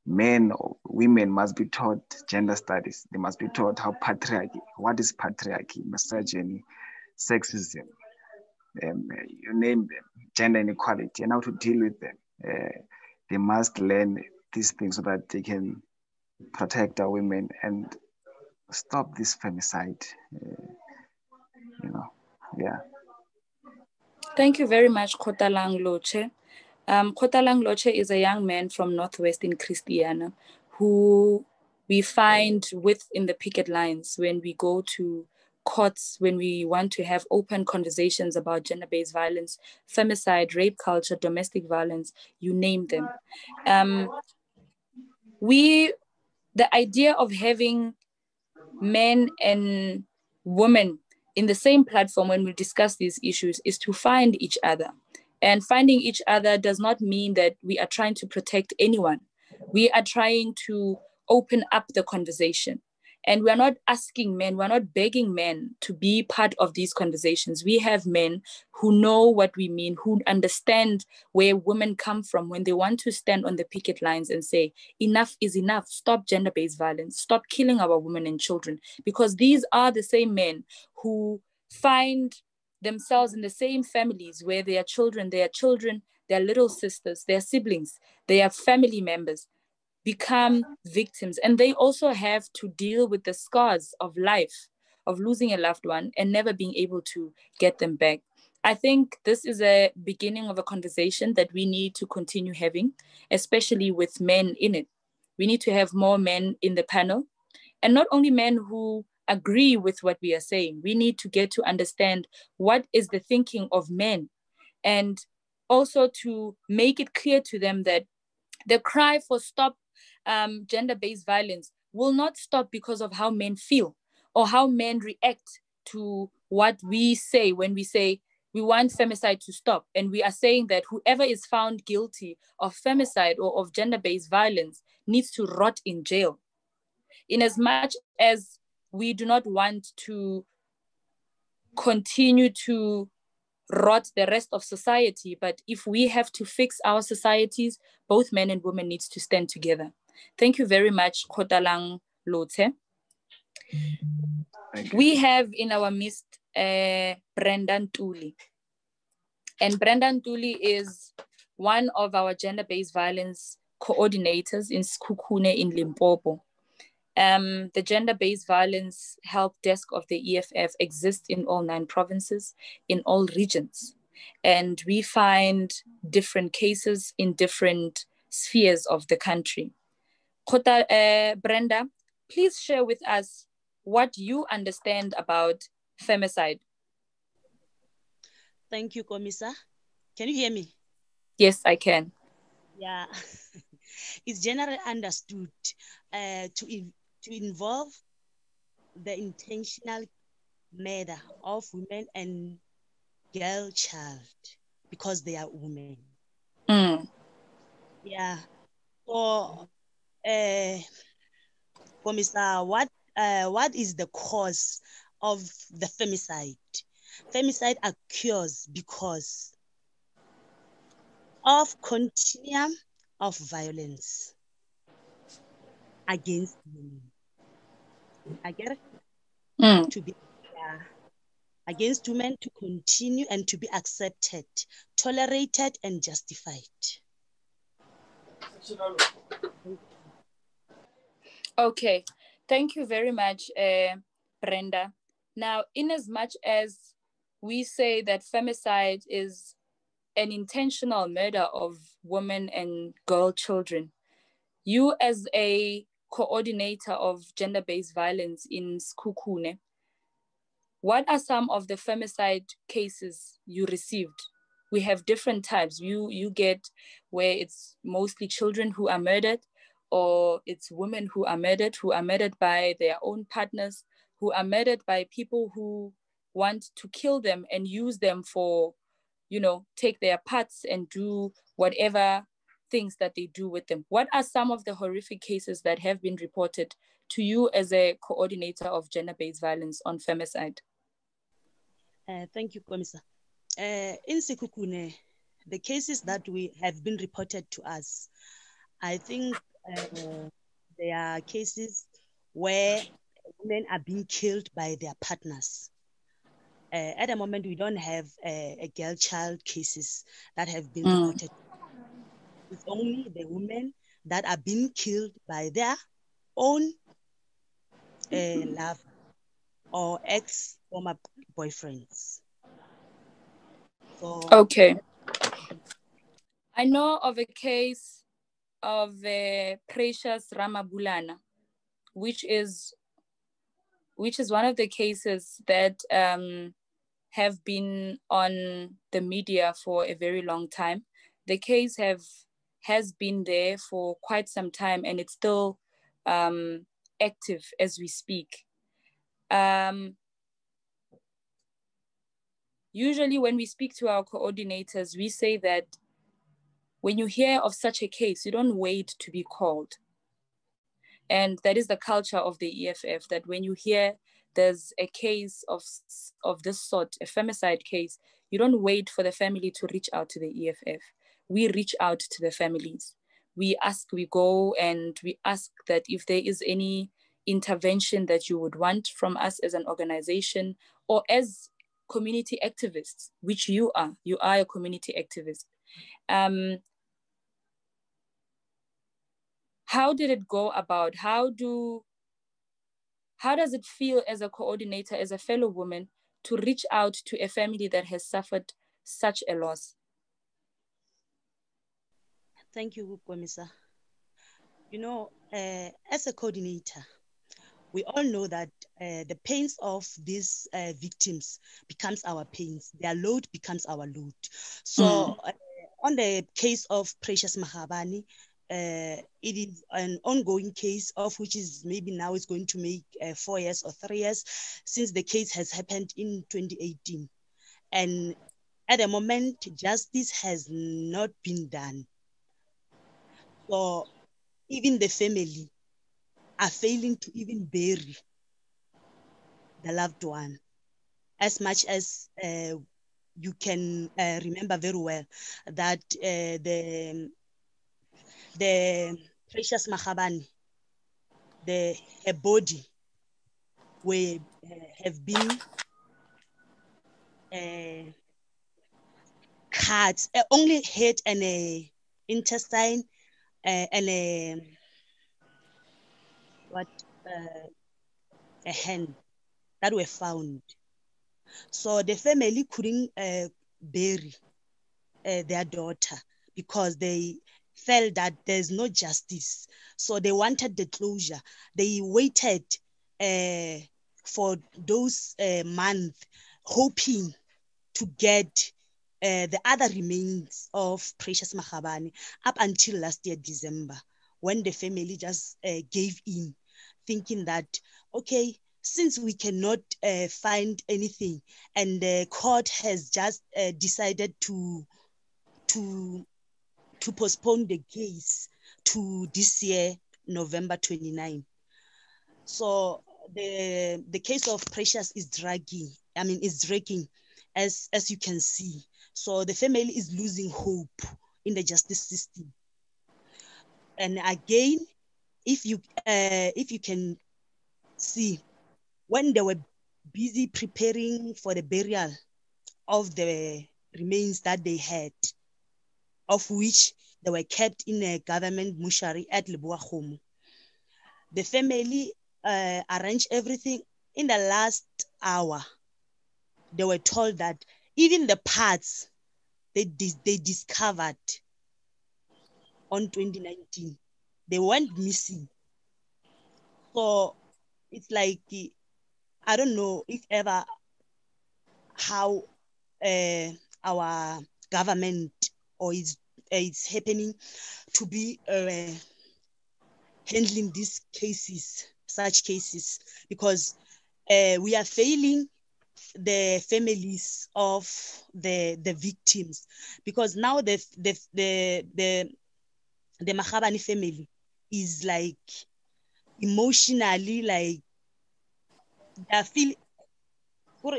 Men or women must be taught gender studies. They must be taught what is patriarchy, misogyny, sexism, you name them, gender inequality, and how to deal with them. They must learn these things so that they can protect our women and stop this femicide. Yeah. Thank you very much, Kotalang Loche. Kotalang Loche is a young man from Northwestern Christiana who we find within the picket lines when we go to courts, when we want to have open conversations about gender-based violence, femicide, rape culture, domestic violence, you name them. The idea of having men and women in the same platform when we discuss these issues is to find each other. And finding each other does not mean that we are trying to protect anyone. We are trying to open up the conversation. And we're not asking men, we're not begging men to be part of these conversations. We have men who know what we mean, who understand where women come from when they want to stand on the picket lines and say, enough is enough, stop gender-based violence, stop killing our women and children. Because these are the same men who find themselves in the same families where their children, their little sisters, their siblings, their family members become victims. And they also have to deal with the scars of life, of losing a loved one and never being able to get them back. I think this is a beginning of a conversation that we need to continue having, especially with men in it. We need to have more men in the panel, and not only men who agree with what we are saying. We need to get to understand what is the thinking of men, and also to make it clear to them that the cry for stop gender-based violence will not stop because of how men feel or how men react to what we say when we say we want femicide to stop. And we are saying that whoever is found guilty of femicide or of gender-based violence needs to rot in jail. In as much as we do not want to continue to rot the rest of society, but if we have to fix our societies, both men and women needs to stand together. Thank you very much, Kotalang Lote. We have in our midst Brendan Tuli. And Brendan Tuli is one of our gender-based violence coordinators in Sekhukhune in Limpopo. The gender-based violence help desk of the EFF exists in all 9 provinces, in all regions. And we find different cases in different spheres of the country. Brenda, please share with us what you understand about femicide. Thank you, Commissar. Can you hear me? Yes, I can. Yeah. It's generally understood to involve the intentional murder of women and girl child because they are women. Yeah. So, Commissar, what is the cause of the femicide? Femicide occurs because of continuum of violence against women. I get it? To be against women to continue and to be accepted, tolerated, and justified. Okay, thank you very much, Brenda. Now, in as much as we say that femicide is an intentional murder of women and girl children, you as a coordinator of gender-based violence in Sekhukhune, what are some of the femicide cases you received? we have different types. You get where it's mostly children who are murdered, or it's women who are murdered by their own partners, who are murdered by people who want to kill them and use them for, take their parts and do whatever things that they do with them. What are some of the horrific cases that have been reported to you as a coordinator of gender-based violence on femicide? Thank you, Commissar. In Sekhukhune, the cases that we have been reported to us, I think there are cases where women are being killed by their partners. At the moment, we don't have a girl-child cases that have been reported. It's only the women that are being killed by their own love or ex-former boyfriends. So, okay. I know of a case of Precious Ramabulana, which is one of the cases that have been on the media for a very long time. The case has been there for quite some time, and it's still active as we speak. Usually when we speak to our coordinators, we say that when you hear of such a case, you don't wait to be called. And that is the culture of the EFF, that when you hear there's a case of this sort, a femicide case, you don't wait for the family to reach out to the EFF. We reach out to the families. We go and we ask that if there is any intervention that you would want from us as an organization or as community activists, which you are a community activist. How did it go about? How does it feel as a coordinator, as a fellow woman, to reach out to a family that has suffered such a loss? Thank you, Commissar. As a coordinator, we all know that the pains of these victims becomes our pains. Their load becomes our load. So on the case of Precious Mahabani, it is an ongoing case of which is maybe now it's going to make 4 years or 3 years since the case has happened in 2018. And at the moment, justice has not been done. So even the family are failing to even bury the loved one. As much as you can remember very well that the Precious Mahabani, her body have been cut, only head and a intestine and a hand that were found. So the family couldn't bury their daughter because they felt that there's no justice. So they wanted the closure. They waited for those months, hoping to get the other remains of Precious Mahabani up until last year, December, when the family just gave in, thinking that, okay, since we cannot find anything and the court has just decided to postpone the case to this year, November 29. So the case of Precious is dragging, as you can see. So the family is losing hope in the justice system. And again, if you can see, when they were busy preparing for the burial of the remains that they had, of which they were kept in a government mortuary at Leboakgomo, the family arranged everything. In the last hour, they were told that even the parts they discovered on 2019, they went missing. So it's like, I don't know if ever how our government or it's happening to be handling these cases, such cases, because we are failing the families of the victims, because now the Makgabane family is like emotionally, like they feel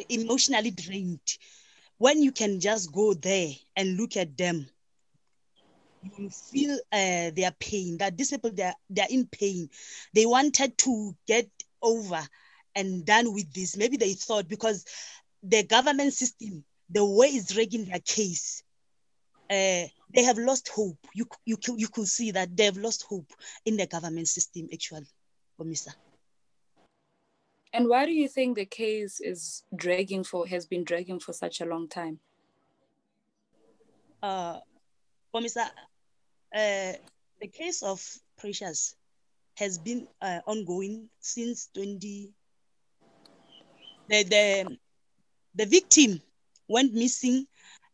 emotionally drained. When you can just go there and look at them, you will feel their pain, that these people, they're in pain. They wanted to get over and done with this. Maybe they thought, because the government system, the way it's dragging their case, they have lost hope. You could see that they have lost hope in the government system, actually, Commissar. And why do you think the case has been dragging for such a long time? Commissar, the case of Precious has been ongoing since the victim went missing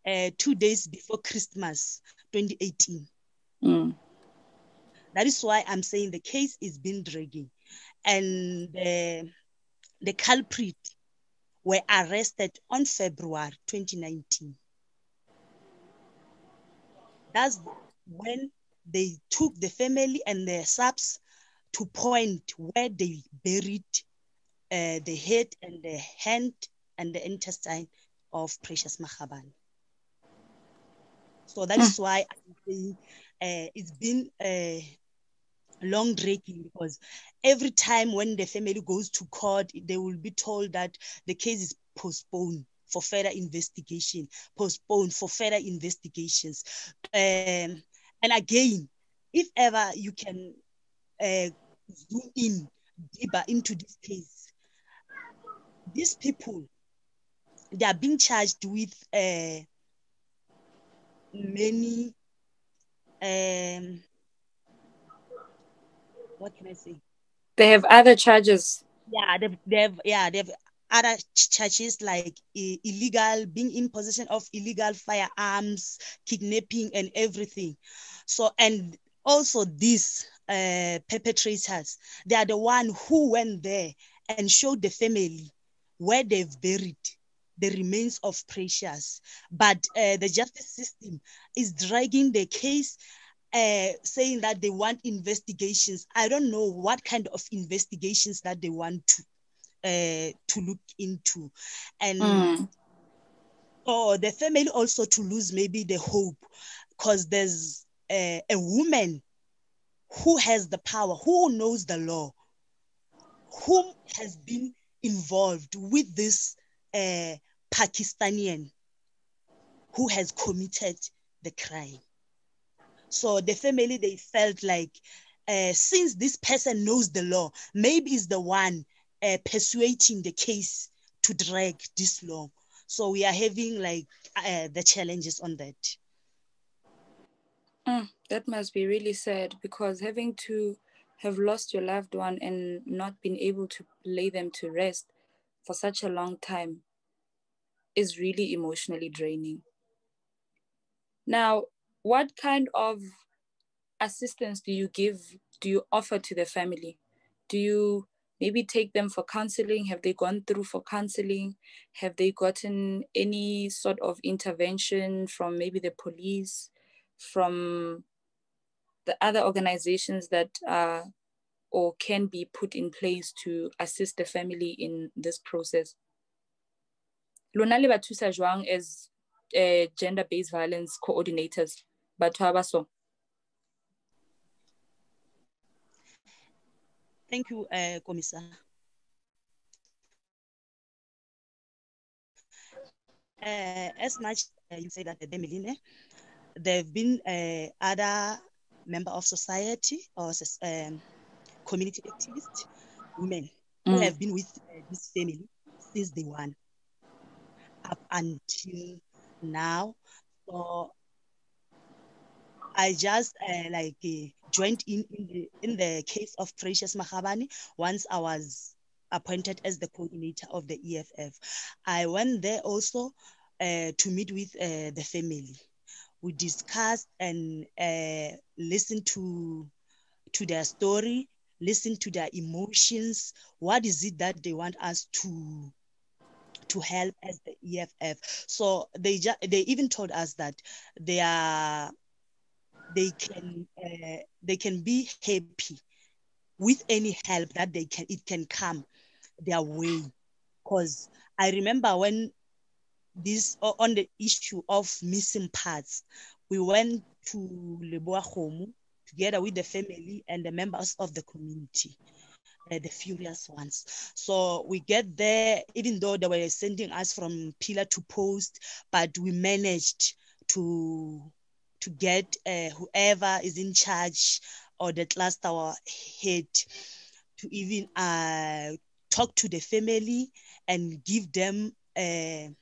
2 days before Christmas 2018. That is why I'm saying the case is been dragging, and the culprit were arrested on February 2019. That's when they took the family and their subs to point where they buried the head and the hand and the intestine of Precious Makgabane. So that is why I'm saying it's been long dragging, because every time when the family goes to court, they will be told that the case is postponed for further investigation, postponed for further investigations. And again, if ever you can zoom in deeper into this case, these people, they are being charged with many, what can I say? They have other charges. Yeah, they have other charges like illegal, being in possession of illegal firearms, kidnapping, and everything. So, and also these perpetrators, they are the one who went there and showed the family where they've buried the remains of Precious. But the justice system is dragging the case, saying that they want investigations. I don't know what kind of investigations that they want to look into. And or the family also to lose maybe the hope, because there's a woman who has the power, who knows the law, who has been involved with this Pakistani who has committed the crime. So the family, they felt like since this person knows the law, maybe is the one persuading the case to drag this long. So we are having like the challenges on that. That must be really sad, because having to have lost your loved one and not been able to lay them to rest for such a long time is really emotionally draining. Now, what kind of assistance do you offer to the family? Do you maybe take them for counseling? Have they gone through for counseling? Have they gotten any sort of intervention from maybe the police, from the other organizations that are or can be put in place to assist the family in this process? Lona le ba thusa jwang as gender-based violence coordinators? Batho ba baso. Thank you, Commissar. As much you say that the family, there have been other member of society or community activists, women who have been with this family since day one up until now. So I just joined in the case of Precious Makgabane once I was appointed as the coordinator of the EFF. I went there also to meet with the family. We discussed and listened to their story, listen to their emotions. What is it that they want us to help as the EFF? So they even told us that they can be happy with any help that it can come their way. Because I remember when this on the issue of missing parts, we went to Leboa Khomo together with the family and the members of the community, the furious ones. So we get there, even though they were sending us from pillar to post, but we managed to get whoever is in charge or the cluster head to even talk to the family and give them the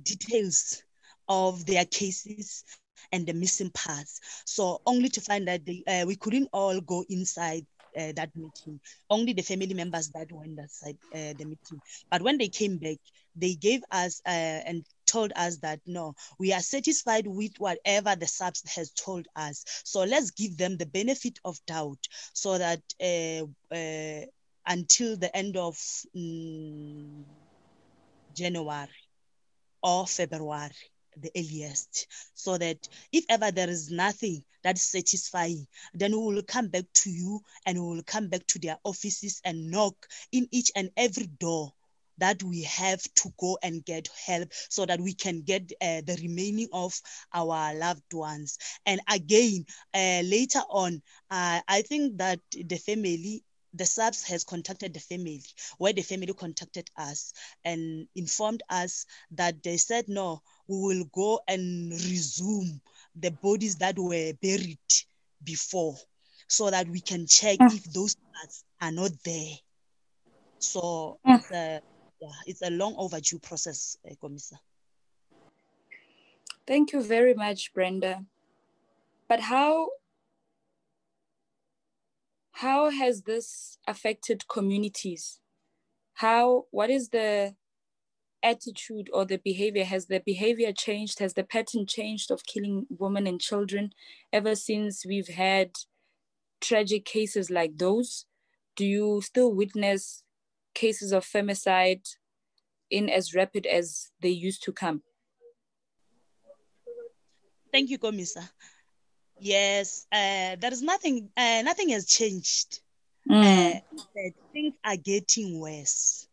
details of their cases and the missing parts. So only to find that we couldn't all go inside that meeting. Only the family members that went inside the meeting. But when they came back, they gave us and told us that, no, we are satisfied with whatever the SAPS has told us. So let's give them the benefit of doubt so that until the end of January or February, the earliest, so that if ever there is nothing that's satisfying, then we will come back to you and we will come back to their offices and knock in each and every door that we have to go and get help so that we can get the remaining of our loved ones. And again, later on, I think that the SAPS has contacted the family, where the family contacted us and informed us that they said, no, we will go and resume the bodies that were buried before so that we can check if those parts are not there. So it's a long overdue process, Commissar. Thank you very much, Brenda. But how has this affected communities? What is the attitude or the behavior? Has the behavior changed? Has the pattern changed of killing women and children ever since we've had tragic cases like those? Do you still witness cases of femicide in as rapid as they used to come? Thank you, Commissar. Yes, there is nothing has changed. Things are getting worse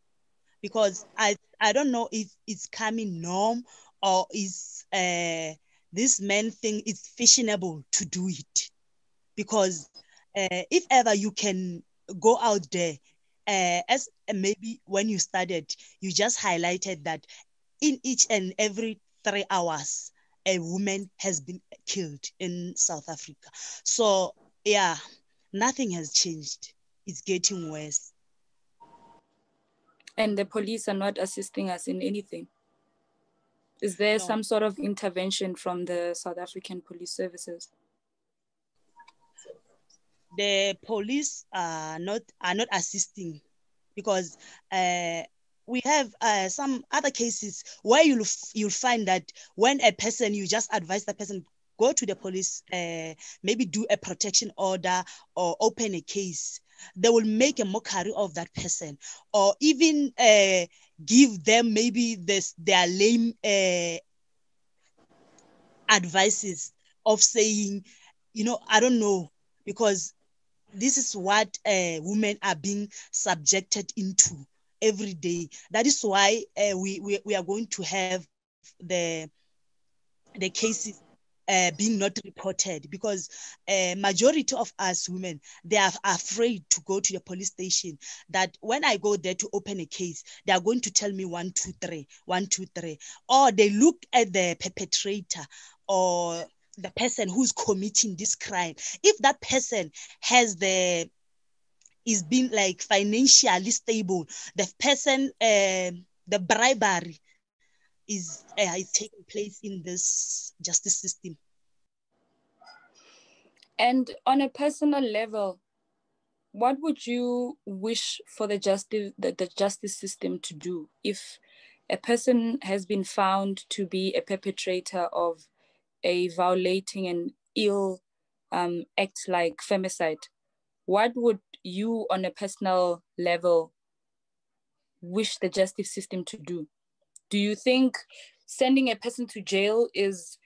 because I don't know if it's coming norm or is this man thing is fashionable to do it. Because if ever you can go out there, as maybe when you started, you just highlighted that in each and every 3 hours, a woman has been killed in South Africa. So yeah, nothing has changed. It's getting worse. And the police are not assisting us in anything. Is there some sort of intervention from the South African police services? The police are not assisting because we have some other cases where you'll find that when a person, you just advise the person, go to the police, maybe do a protection order or open a case. They will make a mockery of that person or even give them maybe their lame advices of saying, I don't know, because this is what women are being subjected into every day. That is why we are going to have the cases being not reported, because majority of us women, they are afraid to go to the police station, that when I go there to open a case, they are going to tell me 1, 2, 3, 1, 2, 3, or they look at the perpetrator or the person who's committing this crime. If that person is being like financially stable, the person, the bribery is taking place in this justice system. And on a personal level, what would you wish for the justice system to do if a person has been found to be a perpetrator of a violating and ill act like femicide? What would you, on a personal level, wish the justice system to do? Do you think sending a person to jail is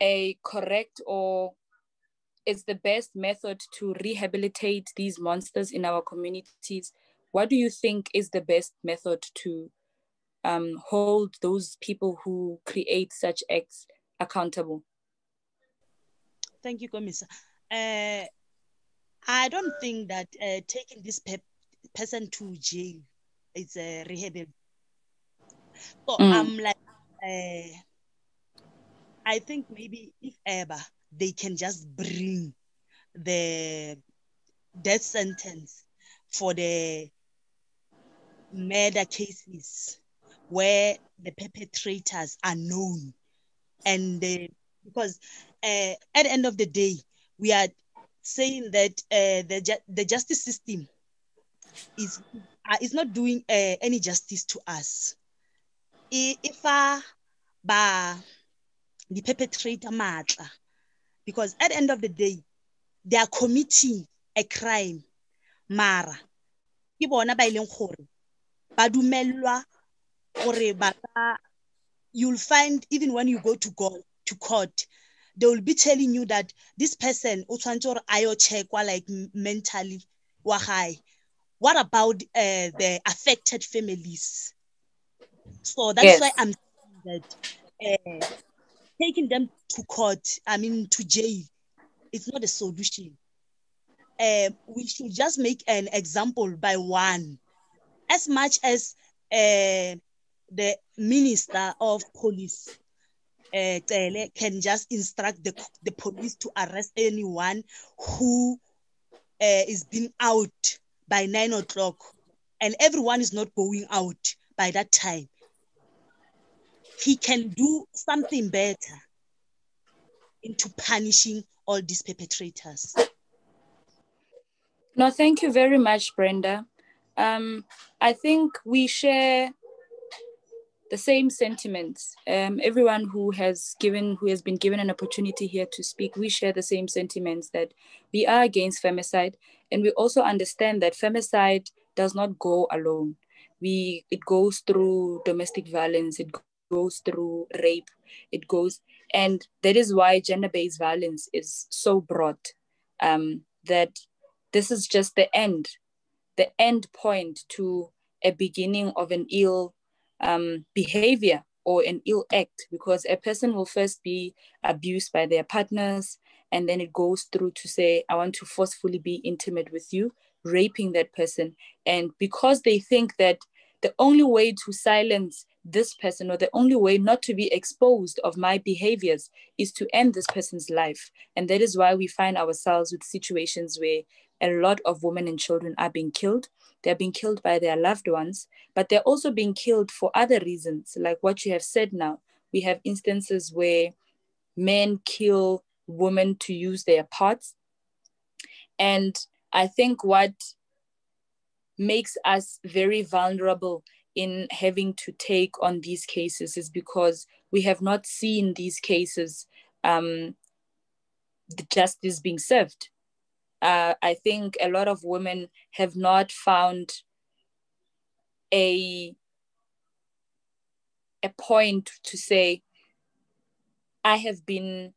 a correct or is the best method to rehabilitate these monsters in our communities? What do you think is the best method to hold those people who create such acts accountable? Thank you, Commissar. I don't think that taking this person to jail is a rehab. So I'm like, I think maybe if ever they can just bring the death sentence for the murder cases where the perpetrators are known, and because at the end of the day, we are saying that the justice system is not doing any justice to us. If ba the perpetrator matla, because at the end of the day, they are committing a crime. Mara, ke bona ba ileng gore ba dumelwa gore ba you'll find even when you go to court, they will be telling you that this person o tshwantse gore ayo checkwa like mentally wa gae. What about the affected families? So that's why I'm saying that taking them to court, to jail, it's not a solution. We should just make an example by one. As much as the Minister of Police can just instruct the police to arrest anyone who is being out by 9 o'clock, and everyone is not going out by that time. He can do something better into punishing all these perpetrators. No, thank you very much, Brenda. I think we share the same sentiments. Everyone who has been given an opportunity here to speak, we share the same sentiments that we are against femicide, and we also understand that femicide does not go alone. It goes through domestic violence, it goes through rape, and that is why gender-based violence is so broad, that this is just the end point to a beginning of an ill behavior or an ill act, because a person will first be abused by their partners, and then it goes through to say, I want to forcefully be intimate with you, raping that person. And because they think that the only way to silence this person, or the only way not to be exposed of my behaviors, is to end this person's life. And that is why we find ourselves with situations where a lot of women and children are being killed. They're being killed by their loved ones, but they're also being killed for other reasons, like what you have said now. We have instances where men kill women to use their parts. And I think what makes us very vulnerable in having to take on these cases is because we have not seen these cases, the justice being served. I think a lot of women have not found a point to say, I have been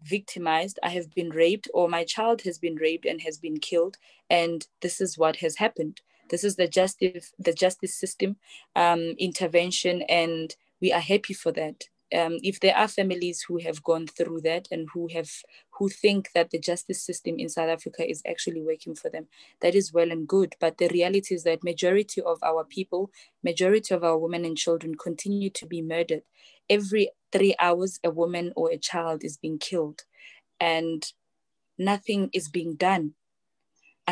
victimized, I have been raped, or my child has been raped and has been killed, and this is what has happened. This is the justice system intervention, and we are happy for that. If there are families who have gone through that and who think that the justice system in South Africa is actually working for them, that is well and good. But the reality is that majority of our people, majority of our women and children continue to be murdered. Every 3 hours, a woman or a child is being killed, and nothing is being done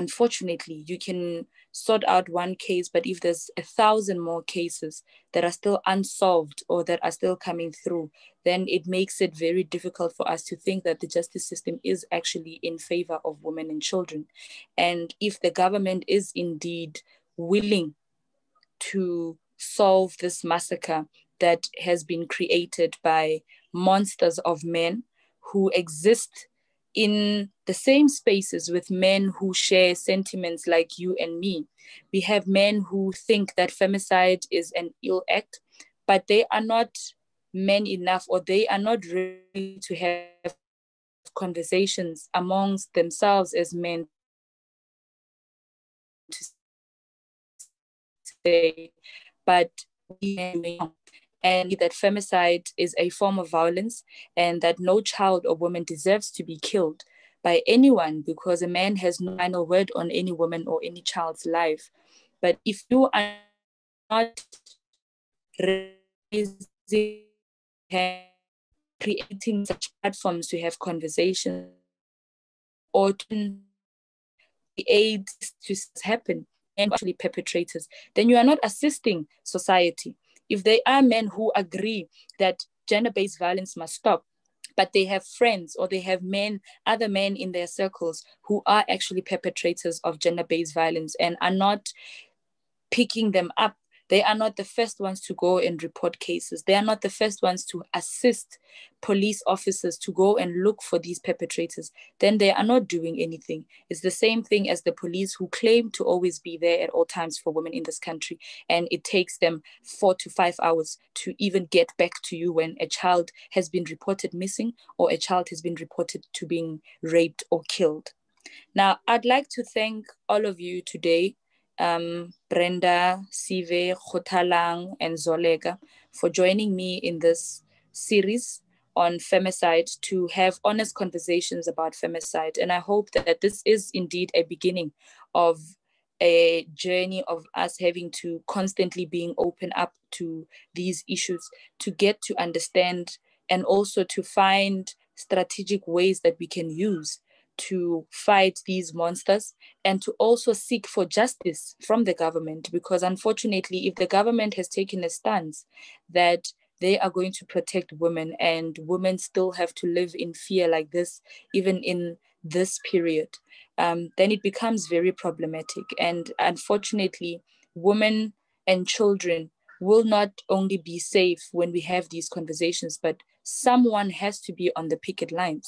unfortunately, you can sort out one case, but if there's 1,000 more cases that are still unsolved or that are still coming through, then it makes it very difficult for us to think that the justice system is actually in favor of women and children. And if the government is indeed willing to solve this massacre that has been created by monsters of men who exist in the same spaces with men who share sentiments like you and me. We have men who think that femicide is an ill act, but they are not men enough, or they are not ready to have conversations amongst themselves as men to say, but and that femicide is a form of violence, and that no child or woman deserves to be killed by anyone, because a man has no final word on any woman or any child's life. But if you are not raising, creating such platforms to have conversations or to aid to happen and actually perpetrators, then you are not assisting society. If there are men who agree that gender-based violence must stop, but they have friends or they have other men in their circles who are actually perpetrators of gender-based violence and are not picking them up, they are not the first ones to go and report cases. They are not the first ones to assist police officers to go and look for these perpetrators. Then they are not doing anything. It's the same thing as the police who claim to always be there at all times for women in this country. And it takes them 4 to 5 hours to even get back to you when a child has been reported missing or a child has been reported to being raped or killed. Now, I'd like to thank all of you today, Brenda, Sive, Khotalang, and Zolega, for joining me in this series on femicide to have honest conversations about femicide. And I hope that this is indeed a beginning of a journey of us having to constantly being open up to these issues, to get to understand and also to find strategic ways that we can use to fight these monsters and to also seek for justice from the government. Because unfortunately, if the government has taken a stance that they are going to protect women and women still have to live in fear like this, even in this period, then it becomes very problematic. And unfortunately, women and children will not only be safe when we have these conversations, but someone has to be on the picket lines.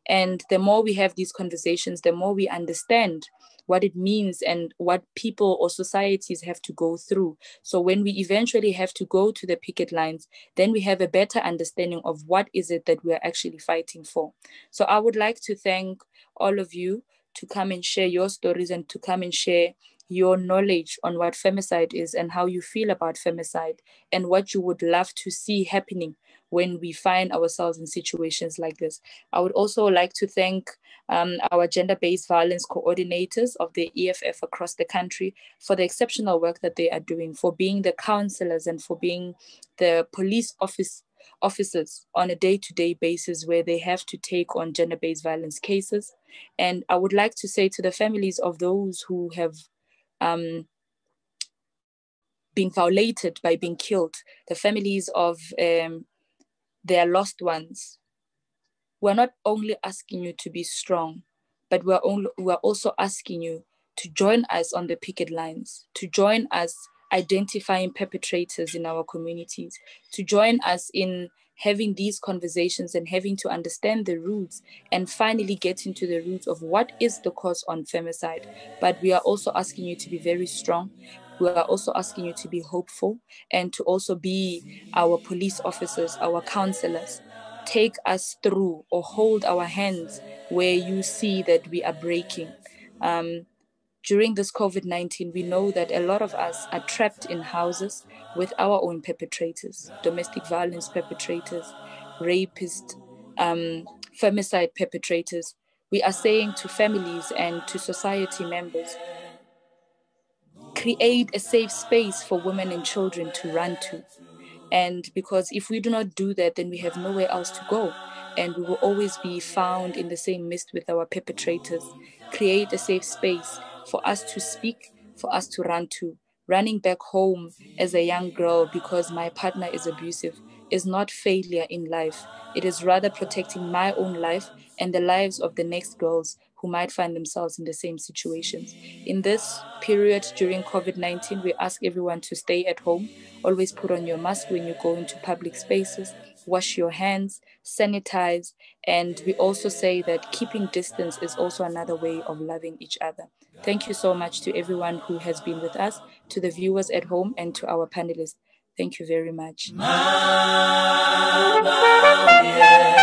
And the more we have these conversations, the more we understand what it means and what people or societies have to go through. So when we eventually have to go to the picket lines, then we have a better understanding of what is it that we're actually fighting for. So I would like to thank all of you to come and share your stories and to come and share your knowledge on what femicide is and how you feel about femicide and what you would love to see happening when we find ourselves in situations like this. I would also like to thank our gender-based violence coordinators of the EFF across the country for the exceptional work that they are doing, for being the counselors and for being the police officers on a day-to-day basis where they have to take on gender-based violence cases. And I would like to say to the families of those who have been violated by being killed, the families of their lost ones, we're not only asking you to be strong, but we're also asking you to join us on the picket lines, to join us identifying perpetrators in our communities, to join us in having these conversations and having to understand the roots and finally getting to the roots of what is the cause on femicide. But we are also asking you to be very strong. We are also asking you to be hopeful and to also be our police officers, our counselors. Take us through or hold our hands where you see that we are breaking. During this COVID-19, we know that a lot of us are trapped in houses with our own perpetrators, domestic violence perpetrators, rapists, femicide perpetrators. We are saying to families and to society members, create a safe space for women and children to run to. And because if we do not do that, then we have nowhere else to go. And we will always be found in the same mist with our perpetrators. Create a safe space for us to speak, for us to run to. Running back home as a young girl because my partner is abusive is not failure in life. It is rather protecting my own life and the lives of the next girls who might find themselves in the same situations. In this period during COVID-19, we ask everyone to stay at home. Always put on your mask when you go into public spaces. Wash your hands, sanitize, and we also say that keeping distance is also another way of loving each other. Thank you so much to everyone who has been with us, to the viewers at home, and to our panelists. Thank you very much. Mama, yeah.